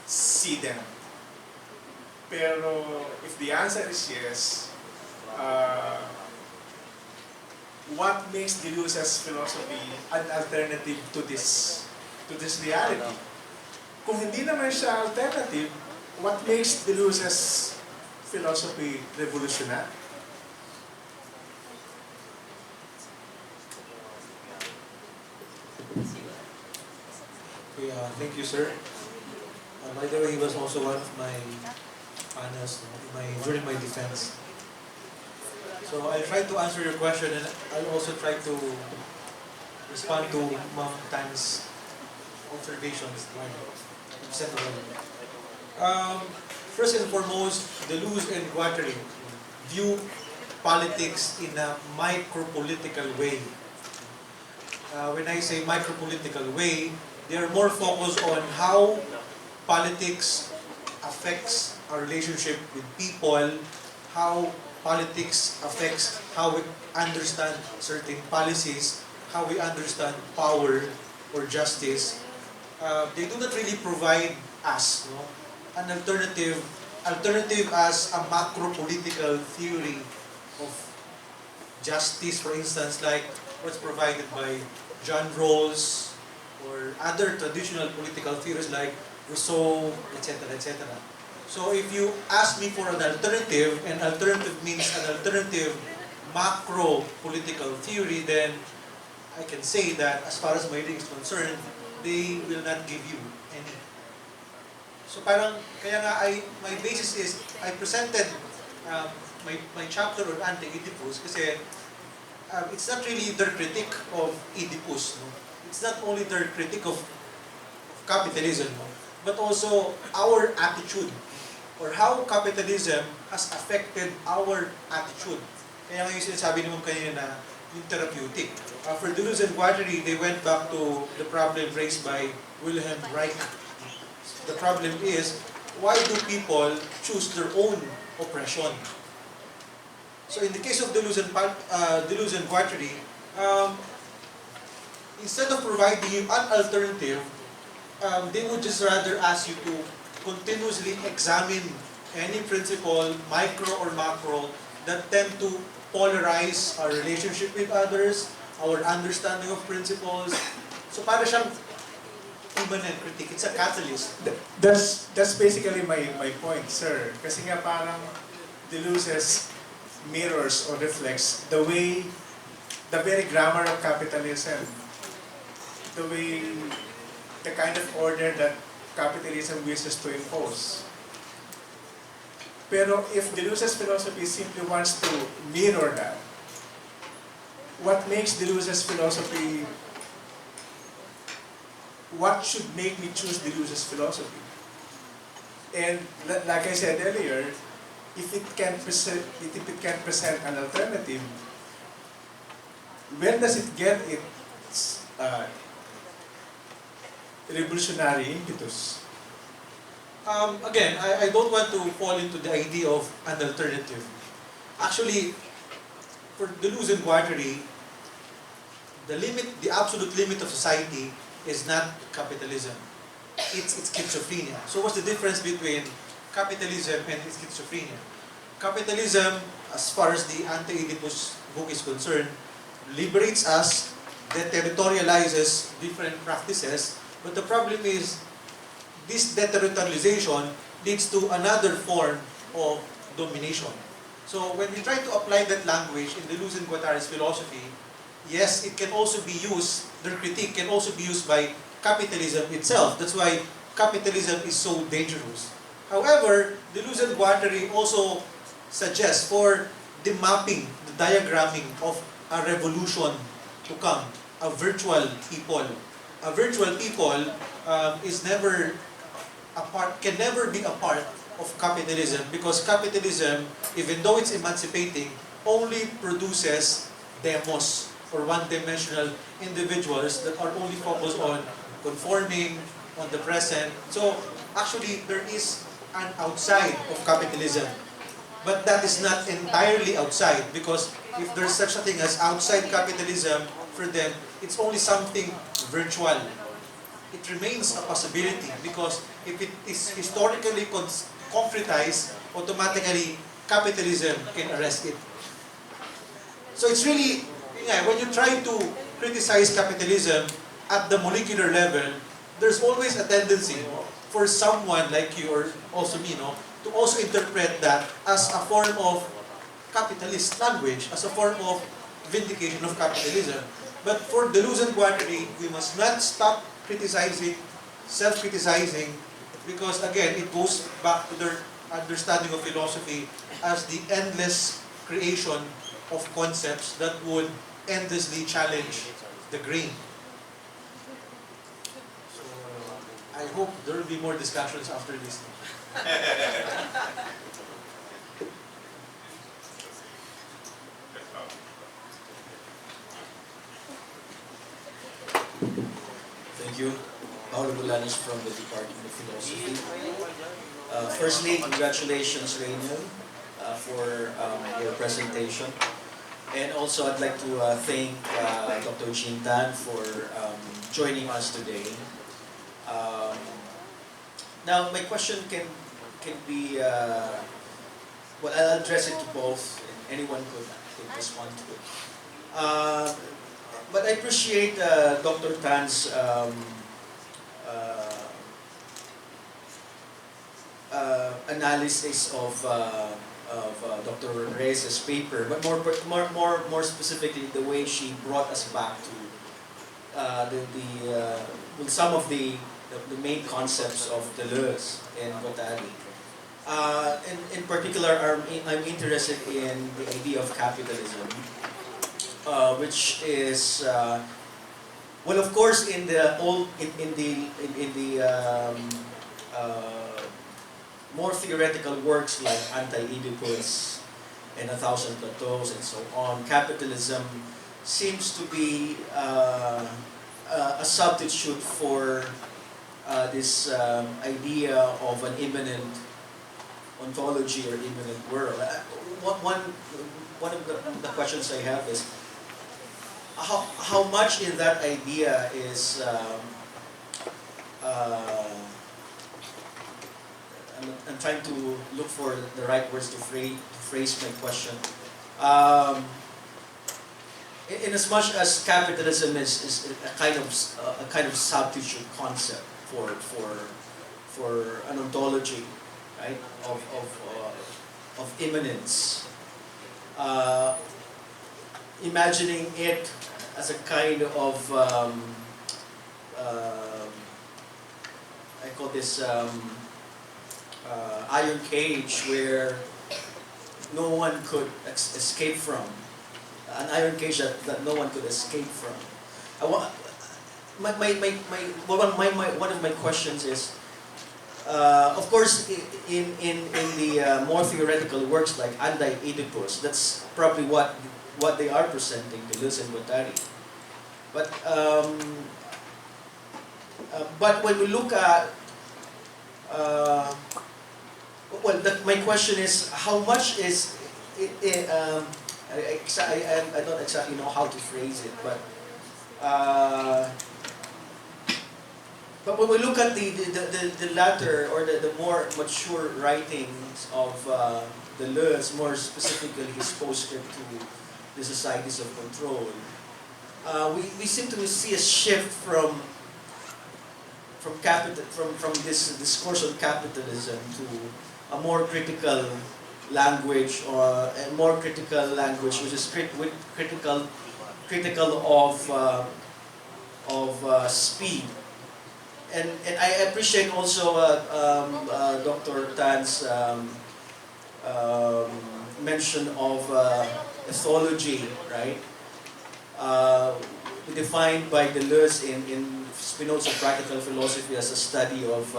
see them? Pero if the answer is yes, what makes Deleuze's philosophy an alternative to this reality? Kung hindi naman siya alternative, what makes Deleuze's philosophy revolutionary? Okay, thank you, sir. By the way, he was also one of my panels during my defense. So I'll try to answer your question, and I'll also try to respond to Ma'am Tan's observations. First and foremost, Deleuze and Guattari view politics in a micro-political way. when I say micropolitical way, they are more focused on how politics affects our relationship with people, how politics affects how we understand certain policies, how we understand power or justice. They do not really provide us, no, an alternative as a macro-political theory of justice, for instance, like what's provided by John Rawls or other traditional political theories like Rousseau, etc., etc. So if you ask me for an alternative, and alternative means an alternative macro-political theory, then I can say that as far as my reading is concerned, they will not give you any. So parang, kaya nga my basis is, I presented my chapter on anti-Oedipus kasi it's not really their critique of Oedipus. No? It's not only their critique of capitalism, no? But also our attitude or how capitalism has affected our attitude. Kaya nga yung sinasabi naman kanina na yung therapeutic. For Deleuzo-Guattarian, they went back to the problem raised by Wilhelm Reich. The problem is, why do people choose their own oppression? So in the case of Deleuzo-Guattarian, instead of providing you an alternative, they would just rather ask you to continuously examine any principle, micro or macro, that tend to polarize our relationship with others, our understanding of principles. So para siyang immanent critique. It's a catalyst. That's basically my point, sir. Kasi nga parang Deleuze's mirrors or reflects the very grammar of capitalism, the kind of order that capitalism wishes to impose. Pero if Deleuze's philosophy simply wants to mirror that, what makes Deleuze's philosophy, what should make me choose Deleuze's philosophy? And like I said earlier, if it can present an alternative, where does it get its revolutionary impetus? Again, I don't want to fall into the idea of an alternative. Actually, for Deleuzo-Guattarian, the absolute limit of society is not capitalism. It's schizophrenia. So what's the difference between capitalism and schizophrenia? Capitalism, as far as the anti-Oedipus book is concerned, liberates us, deterritorializes different practices, but the problem is, this deterritorialization leads to another form of domination. So when we try to apply that language in Deleuzo-Guattarian's philosophy, yes, it can also be used, their critique can also be used by capitalism itself. That's why capitalism is so dangerous. However, Deleuzo-Guattarian also suggests for the mapping, the diagramming of a revolution to come, a virtual people. A virtual people can never be a part of capitalism, because capitalism, even though it's emancipating, only produces demos or one-dimensional individuals that are only focused on conforming, on the present. So actually there is an outside of capitalism, but that is not entirely outside, because if there's such a thing as outside capitalism, for them it's only something virtual. It remains a possibility, because if it is historically concretized, automatically capitalism can arrest it. So it's really, when you try to criticize capitalism at the molecular level, there's always a tendency for someone like you or also me, to also interpret that as a form of capitalist language, as a form of vindication of capitalism. But for Deleuzo-Guattarian, we must not stop criticizing, self-criticizing, because again, it goes back to their understanding of philosophy as the endless creation of concepts that would endlessly challenge the grain. So, I hope there will be more discussions after this. Thank you. Paulo Bulanos from the Department of Philosophy. Firstly, congratulations, Raniel, for your presentation. And also, I'd like to thank Dr. Jean Tan for joining us today. Um, Now, my question can be, well, I'll address it to both, and anyone could respond to it. But I appreciate Dr. Tan's analysis of Dr. Reyes' paper, but more specifically, the way she brought us back to some of the main concepts of Deleuze and Guattari. In particular, I'm interested in the idea of capitalism, which is, well, of course, in the more theoretical works like Anti-Oedipus and A Thousand Plateaus and so on, capitalism seems to be a substitute for this idea of an immanent ontology or immanent world. One of the questions I have is how much in that idea is I'm trying to look for the right words to phrase my question. In as much as capitalism is a kind of substitute concept for an ontology, right, of immanence, imagining it as a kind of I call this iron cage where no one could escape from, an iron cage that no one could escape from. One of my questions is, of course, in the more theoretical works like Anti-Oedipus, that's probably what they are presenting, Deleuze and Guattari. But when we look at, my question is, how much is I don't exactly know how to phrase it, but when we look at the latter or the more mature writings of Deleuze, more specifically his postscript to the Societies of Control, we seem to see a shift from this discourse on capitalism to a more critical language, or a more critical language which is critical of speed. And I appreciate also Dr. Tan's mention of ethology, right? Defined by Deleuze in Spinoza's Practical Philosophy as a study of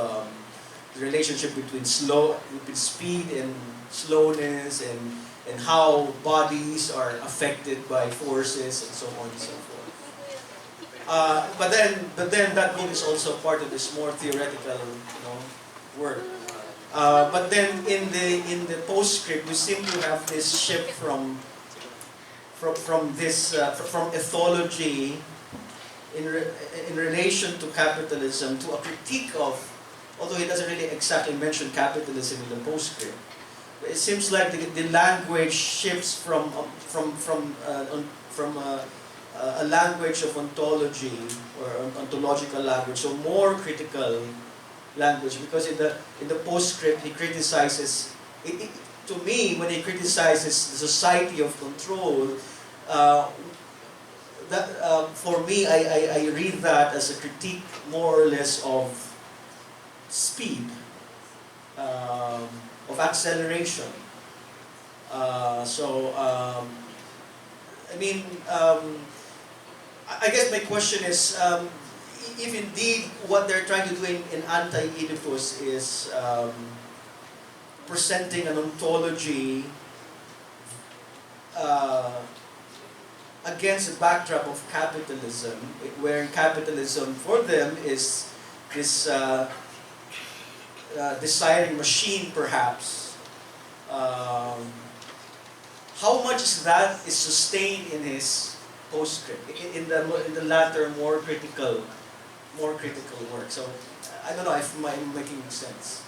the relationship between speed and slowness, and how bodies are affected by forces and so on and so forth. But then that book is also part of this more theoretical, work. But then in the postscript, we seem to have this shift from ethology in relation to capitalism to a critique of, although he doesn't really exactly mention capitalism in the postscript. It seems like the language shifts from a language of ontology or ontological language, so more critical language, because in the postscript he criticizes, to me, when he criticizes the society of control, for me, I read that as a critique more or less of speed, of acceleration. I guess my question is, if indeed what they're trying to do in Anti-Oedipus is presenting an ontology against the backdrop of capitalism, where capitalism for them is this desiring machine, perhaps. How much is sustained in his postscript, in the latter more critical work. So I don't know if I'm making sense.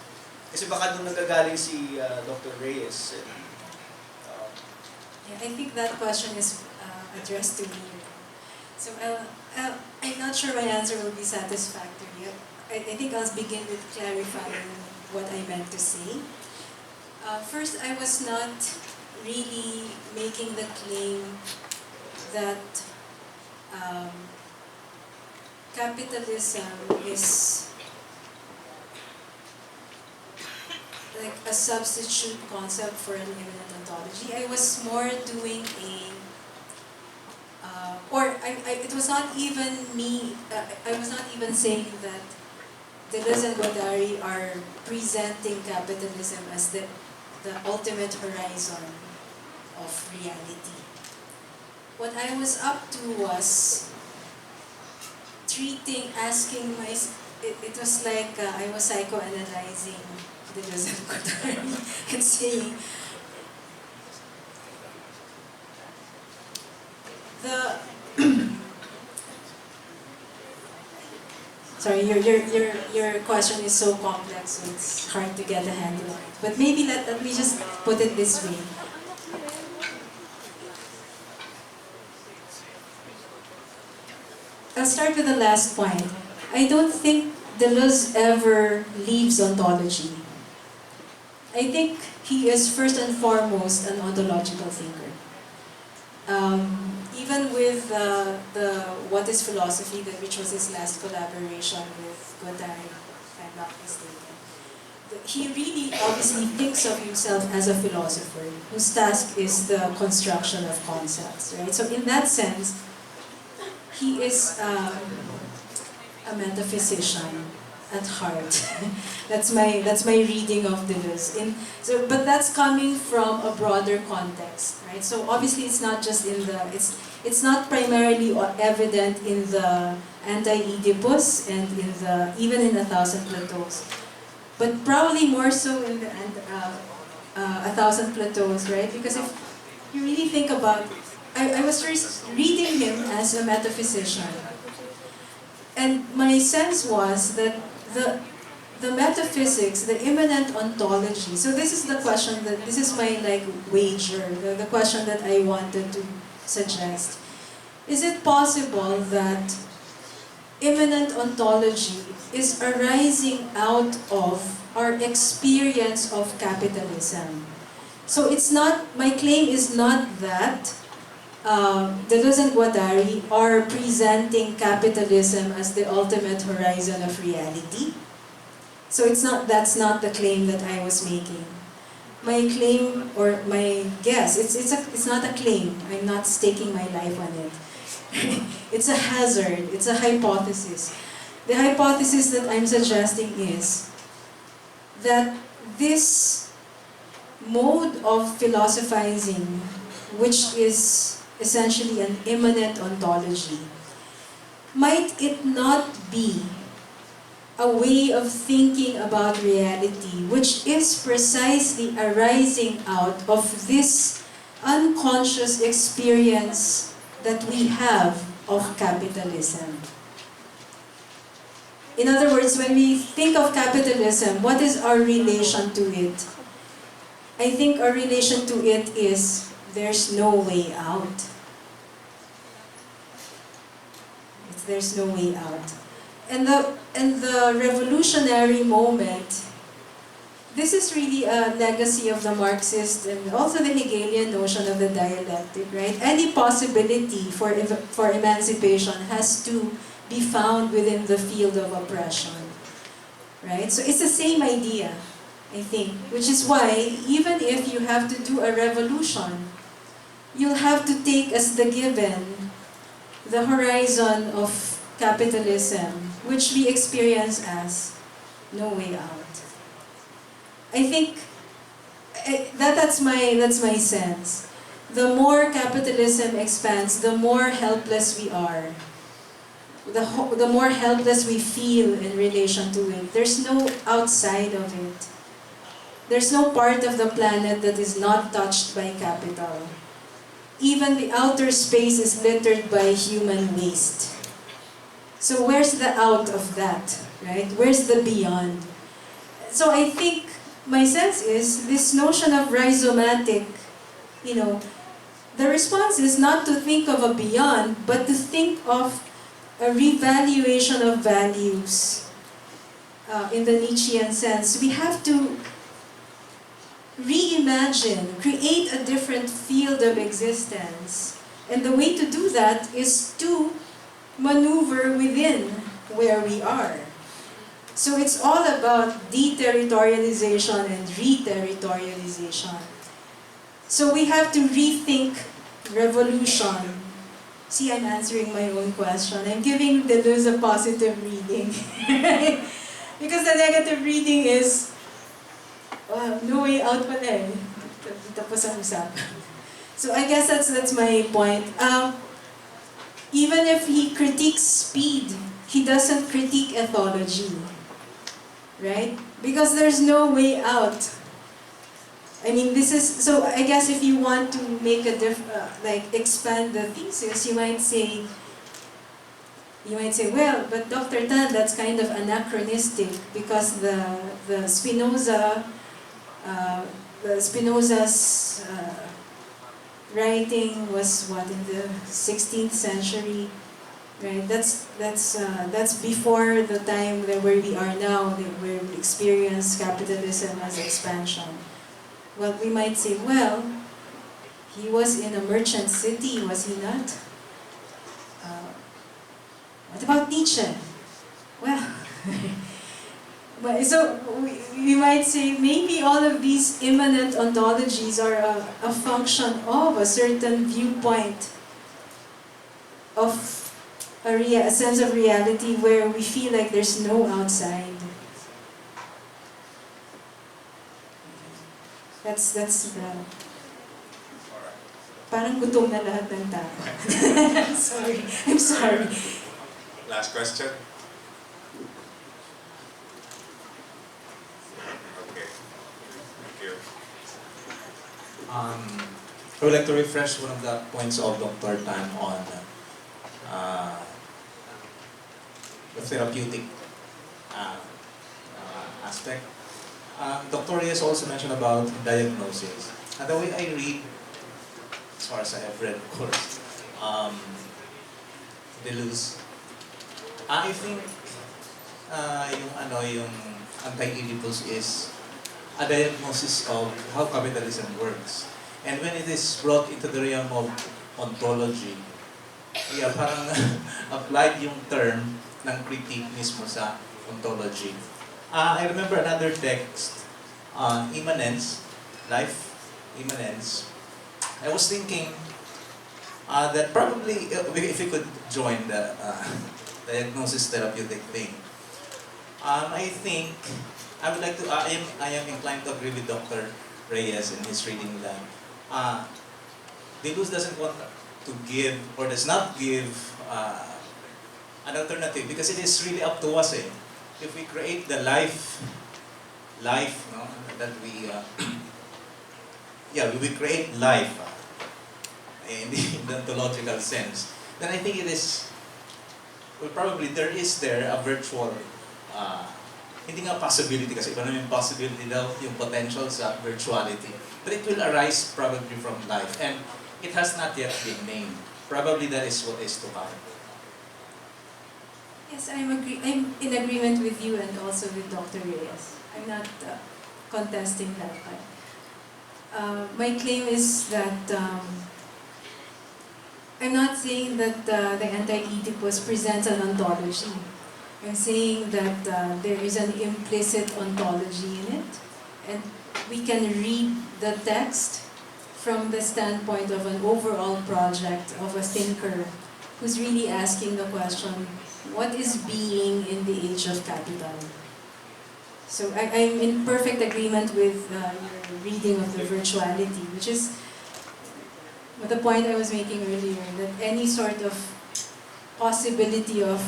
Kasi baka nung nagagaling si Dr. Reyes. Yeah, I think that question is addressed to me. So I'm not sure my answer will be satisfactory. I think I'll begin with clarifying what I meant to say. First, I was not really making the claim that capitalism is like a substitute concept for an immanent ontology. I was more doing it was not even me, I was not even saying that Deleuze and Guattari are presenting capitalism as the ultimate horizon of reality. What I was up to was it was like I was psychoanalyzing Deleuze and Guattari and saying, sorry, your question is so complex, so it's hard to get a handle on it. But maybe let me just put it this way. I'll start with the last point. I don't think Deleuze ever leaves ontology. I think he is first and foremost an ontological thinker. Even with the What is Philosophy, which was his last collaboration with Guattari, if I'm not mistaken, he really obviously thinks of himself as a philosopher whose task is the construction of concepts, right? So in that sense, he is a metaphysician at heart. that's my reading of Deleuze. But that's coming from a broader context, right? So obviously it's not just it's not primarily evident in the Anti-Oedipus and even in 1,000 Plateaus, but probably more so in the 1,000 Plateaus, right? Because if you really think about, I was reading him as a metaphysician, and my sense was that the metaphysics, the immanent ontology. So this is the question this is my wager, the question that I wanted to suggest. Is it possible that immanent ontology is arising out of our experience of capitalism? So it's not, my claim is not that Deleuze and Guattari are presenting capitalism as the ultimate horizon of reality. So that's not the claim that I was making. My claim, or my guess, it's not a claim. I'm not staking my life on it. It's a hazard, it's a hypothesis. The hypothesis that I'm suggesting is that this mode of philosophizing, which is essentially an immanent ontology, might it not be a way of thinking about reality which is precisely arising out of this unconscious experience that we have of capitalism? In other words, when we think of capitalism, what is our relation to it? I think our relation to it is there's no way out. There's no way out. And the revolutionary moment, this is really a legacy of the Marxist and also the Hegelian notion of the dialectic, right? Any possibility for emancipation has to be found within the field of oppression, right? So it's the same idea, I think, which is why even if you have to do a revolution, you'll have to take as the given the horizon of capitalism, which we experience as no way out. I think that's my sense. the more capitalism expands, the more helpless we are. The more helpless we feel in relation to it. There's no outside of it. There's no part of the planet that is not touched by capital. Even the outer space is littered by human waste. So where's the out of that, right? Where's the beyond? So I think my sense is this notion of rhizomatic, the response is not to think of a beyond, but to think of a revaluation of values in the Nietzschean sense. We have to reimagine, create a different field of existence. And the way to do that is to maneuver within where we are. So it's all about deterritorialization and reterritorialization. So we have to rethink revolution. See, I'm answering my own question. I'm giving Deleuze a positive reading. Because the negative reading is, no way out pala eh. Tapos ang usapan. So I guess that's my point. Even if he critiques speed, he doesn't critique ethology. Right? Because there's no way out. I mean, so I guess if you want to make expand the thesis, you might say, well, but Dr. Tan, that's kind of anachronistic because the Spinoza's writing was in the 16th century, right? That's before the time where we are now, where we experience capitalism as expansion. Well, we might say, well, he was in a merchant city, was he not? What about Nietzsche? Well, so we might say maybe all of these immanent ontologies are a function of a certain viewpoint of a sense of reality where we feel like there's no outside. That's the... Parang gutom na lahat ng tao. I'm sorry. Last question. Okay. Thank you. I would like to refresh one of the points of Dr. Tan on the therapeutic aspect. Dr. Reyes also mentioned about diagnosis. And the way I read, as far as I have read, of course, Deleuze, I think yung anti-Oedipus is a diagnosis of how capitalism works. And when it is brought into the realm of ontology, parang applied yung term ng critique mismo sa ontology. I remember another text on immanence, life immanence. I was thinking that probably if we could join the diagnosis therapeutic thing, I think I would like to. I am inclined to agree with Dr. Reyes in his reading that Deleuze doesn't want to give or does not give an alternative because it is really up to us. If we create the life, no, that we we create life in the ontological sense, then I think it is, well, probably there is a virtual, hindi nga possibility kasi iba naman yung possibility daw, yung potential sa virtuality, but it will arise probably from life and it has not yet been named. Probably that is what is to happen. Yes, I'm in agreement with you and also with Dr. Reyes. I'm not contesting that part. My claim is that I'm not saying that the anti-Oedipus presents an ontology. I'm saying that there is an implicit ontology in it, and we can read the text from the standpoint of an overall project of a thinker who's really asking the question, what is being in the age of capital? So I'm in perfect agreement with your reading of the virtuality, which is the point I was making earlier, that any sort of possibility of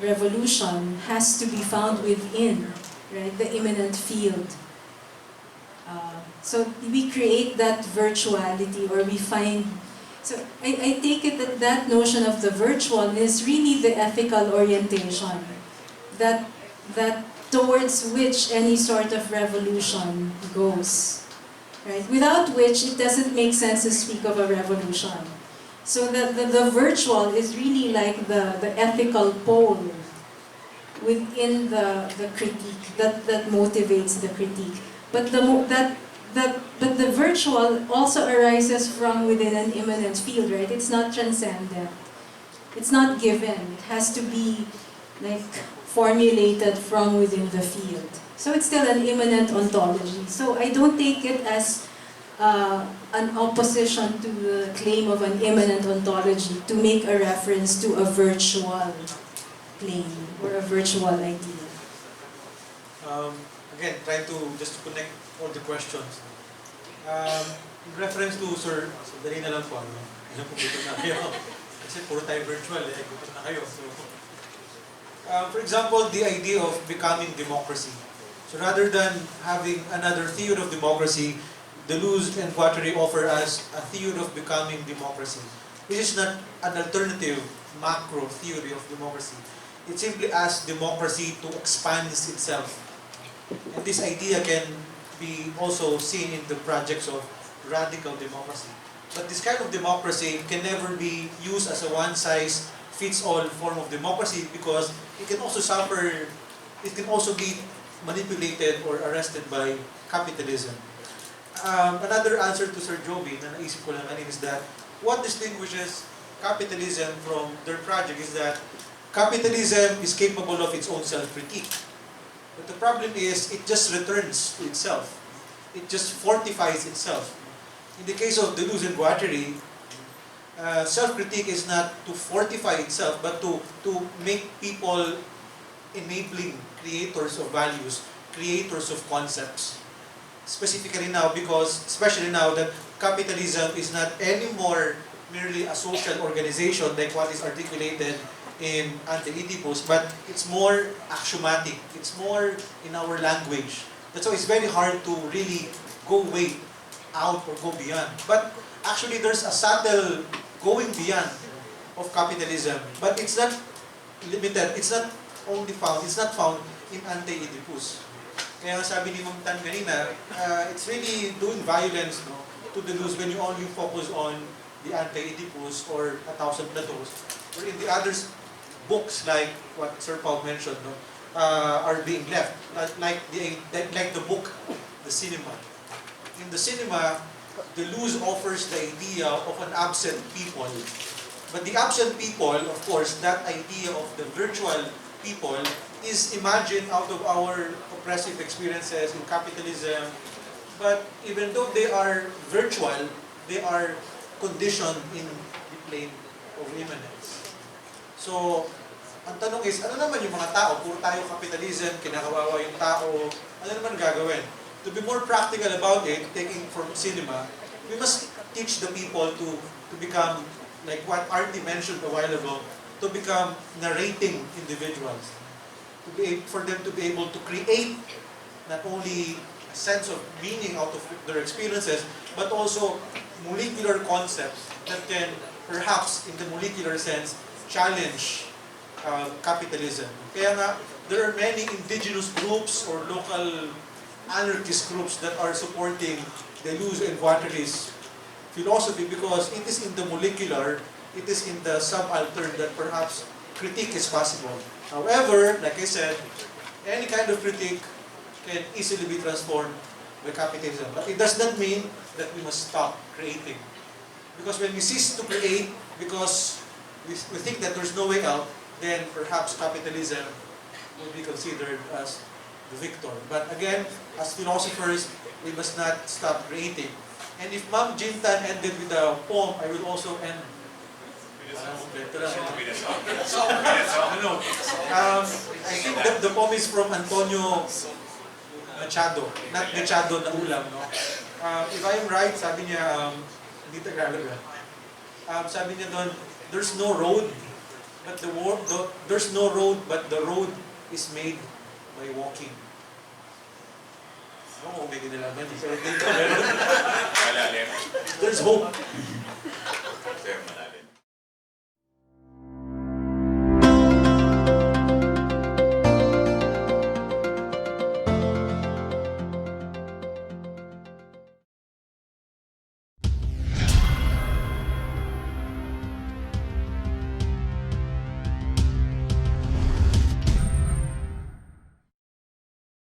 revolution has to be found within, right, the immanent field. So we create that virtuality, or we find, so I take it that that notion of the virtual is really the ethical orientation, that towards which any sort of revolution goes, right? Without which it doesn't make sense to speak of a revolution. So the virtual is really like the ethical pole within the critique that motivates the critique. But but the virtual also arises from within an immanent field, right? It's not transcendent. It's not given. It has to be like formulated from within the field. So it's still an immanent ontology. So I don't take it as an opposition to the claim of an immanent ontology to make a reference to a virtual claim or a virtual idea. Again, trying to just connect all the questions. In reference to Sir, dali na lang po, ano? Ilan po gutom na kayo? Kasi puro tayo virtual gutom na kayo. So, for example, the idea of becoming democracy. So rather than having another theory of democracy, Deleuze and Guattari offer us a theory of becoming democracy, which is not an alternative macro theory of democracy. It simply asks democracy to expand itself. And this idea can be also seen in the projects of radical democracy. But this kind of democracy can never be used as a one-size-fits-all form of democracy, because it can also suffer, it can also be manipulated or arrested by capitalism. Another answer to Sir Joby na naisip ko lang kanina is that what distinguishes capitalism from their project is that capitalism is capable of its own self-critique. But the problem is, it just returns to itself. It just fortifies itself. In the case of Deleuze and Guattari, self-critique is not to fortify itself, but to make people enabling creators of values, creators of concepts. Specifically now, because, especially now that capitalism is not anymore merely a social organization like what is articulated in Ante-Oedipus, but it's more axiomatic. It's more in our language. That's why it's very hard to really go way out or go beyond. But actually, there's a subtle going beyond of capitalism, but it's not limited. It's not only found. It's not found in Ante-Oedipus. Kaya sabi ni Ma'am Tan kanina, it's really doing violence, no, to Deleuze when you only focus on the Ante-Oedipus or 1,000 Plateaus, or in the others books like what Sir Paul mentioned, no, are being left, like the book, the cinema. In the cinema, Deleuze offers the idea of an absent people. But the absent people, of course, that idea of the virtual people is imagined out of our oppressive experiences in capitalism. But even though they are virtual, they are conditioned in the plane of immanence. So, ang tanong is, ano naman yung mga tao? Puro tayo capitalism, kinakawawa yung tao, ano naman gagawin? To be more practical about it, taking from cinema, we must teach the people to become, like what Artie mentioned a while ago, to become narrating individuals. For them to be able to create not only a sense of meaning out of their experiences, but also molecular concepts that can perhaps, in the molecular sense, challenge capitalism. Kaya nga, there are many indigenous groups or local anarchist groups that are supporting Deleuze and Guattari's philosophy, because it is in the molecular, it is in the subaltern that perhaps critique is possible. However, like I said, any kind of critique can easily be transformed by capitalism. But it does not mean that we must stop creating. Because when we cease to create, because we think that there's no way out, then perhaps capitalism will be considered as the victor. But again, as philosophers, we must not stop creating. And if Ma'am Jintan ended with a poem, I will also end. I think that the poem is from Antonio Machado, not Machado na ulam, no? If I am right, sabi niya, hindi Tagalog. sabi niya doon, there's no road, but there's no road, but the road is made by walking. Ano kung may ginalaman? Pero dito meron. Malalim. There's hope.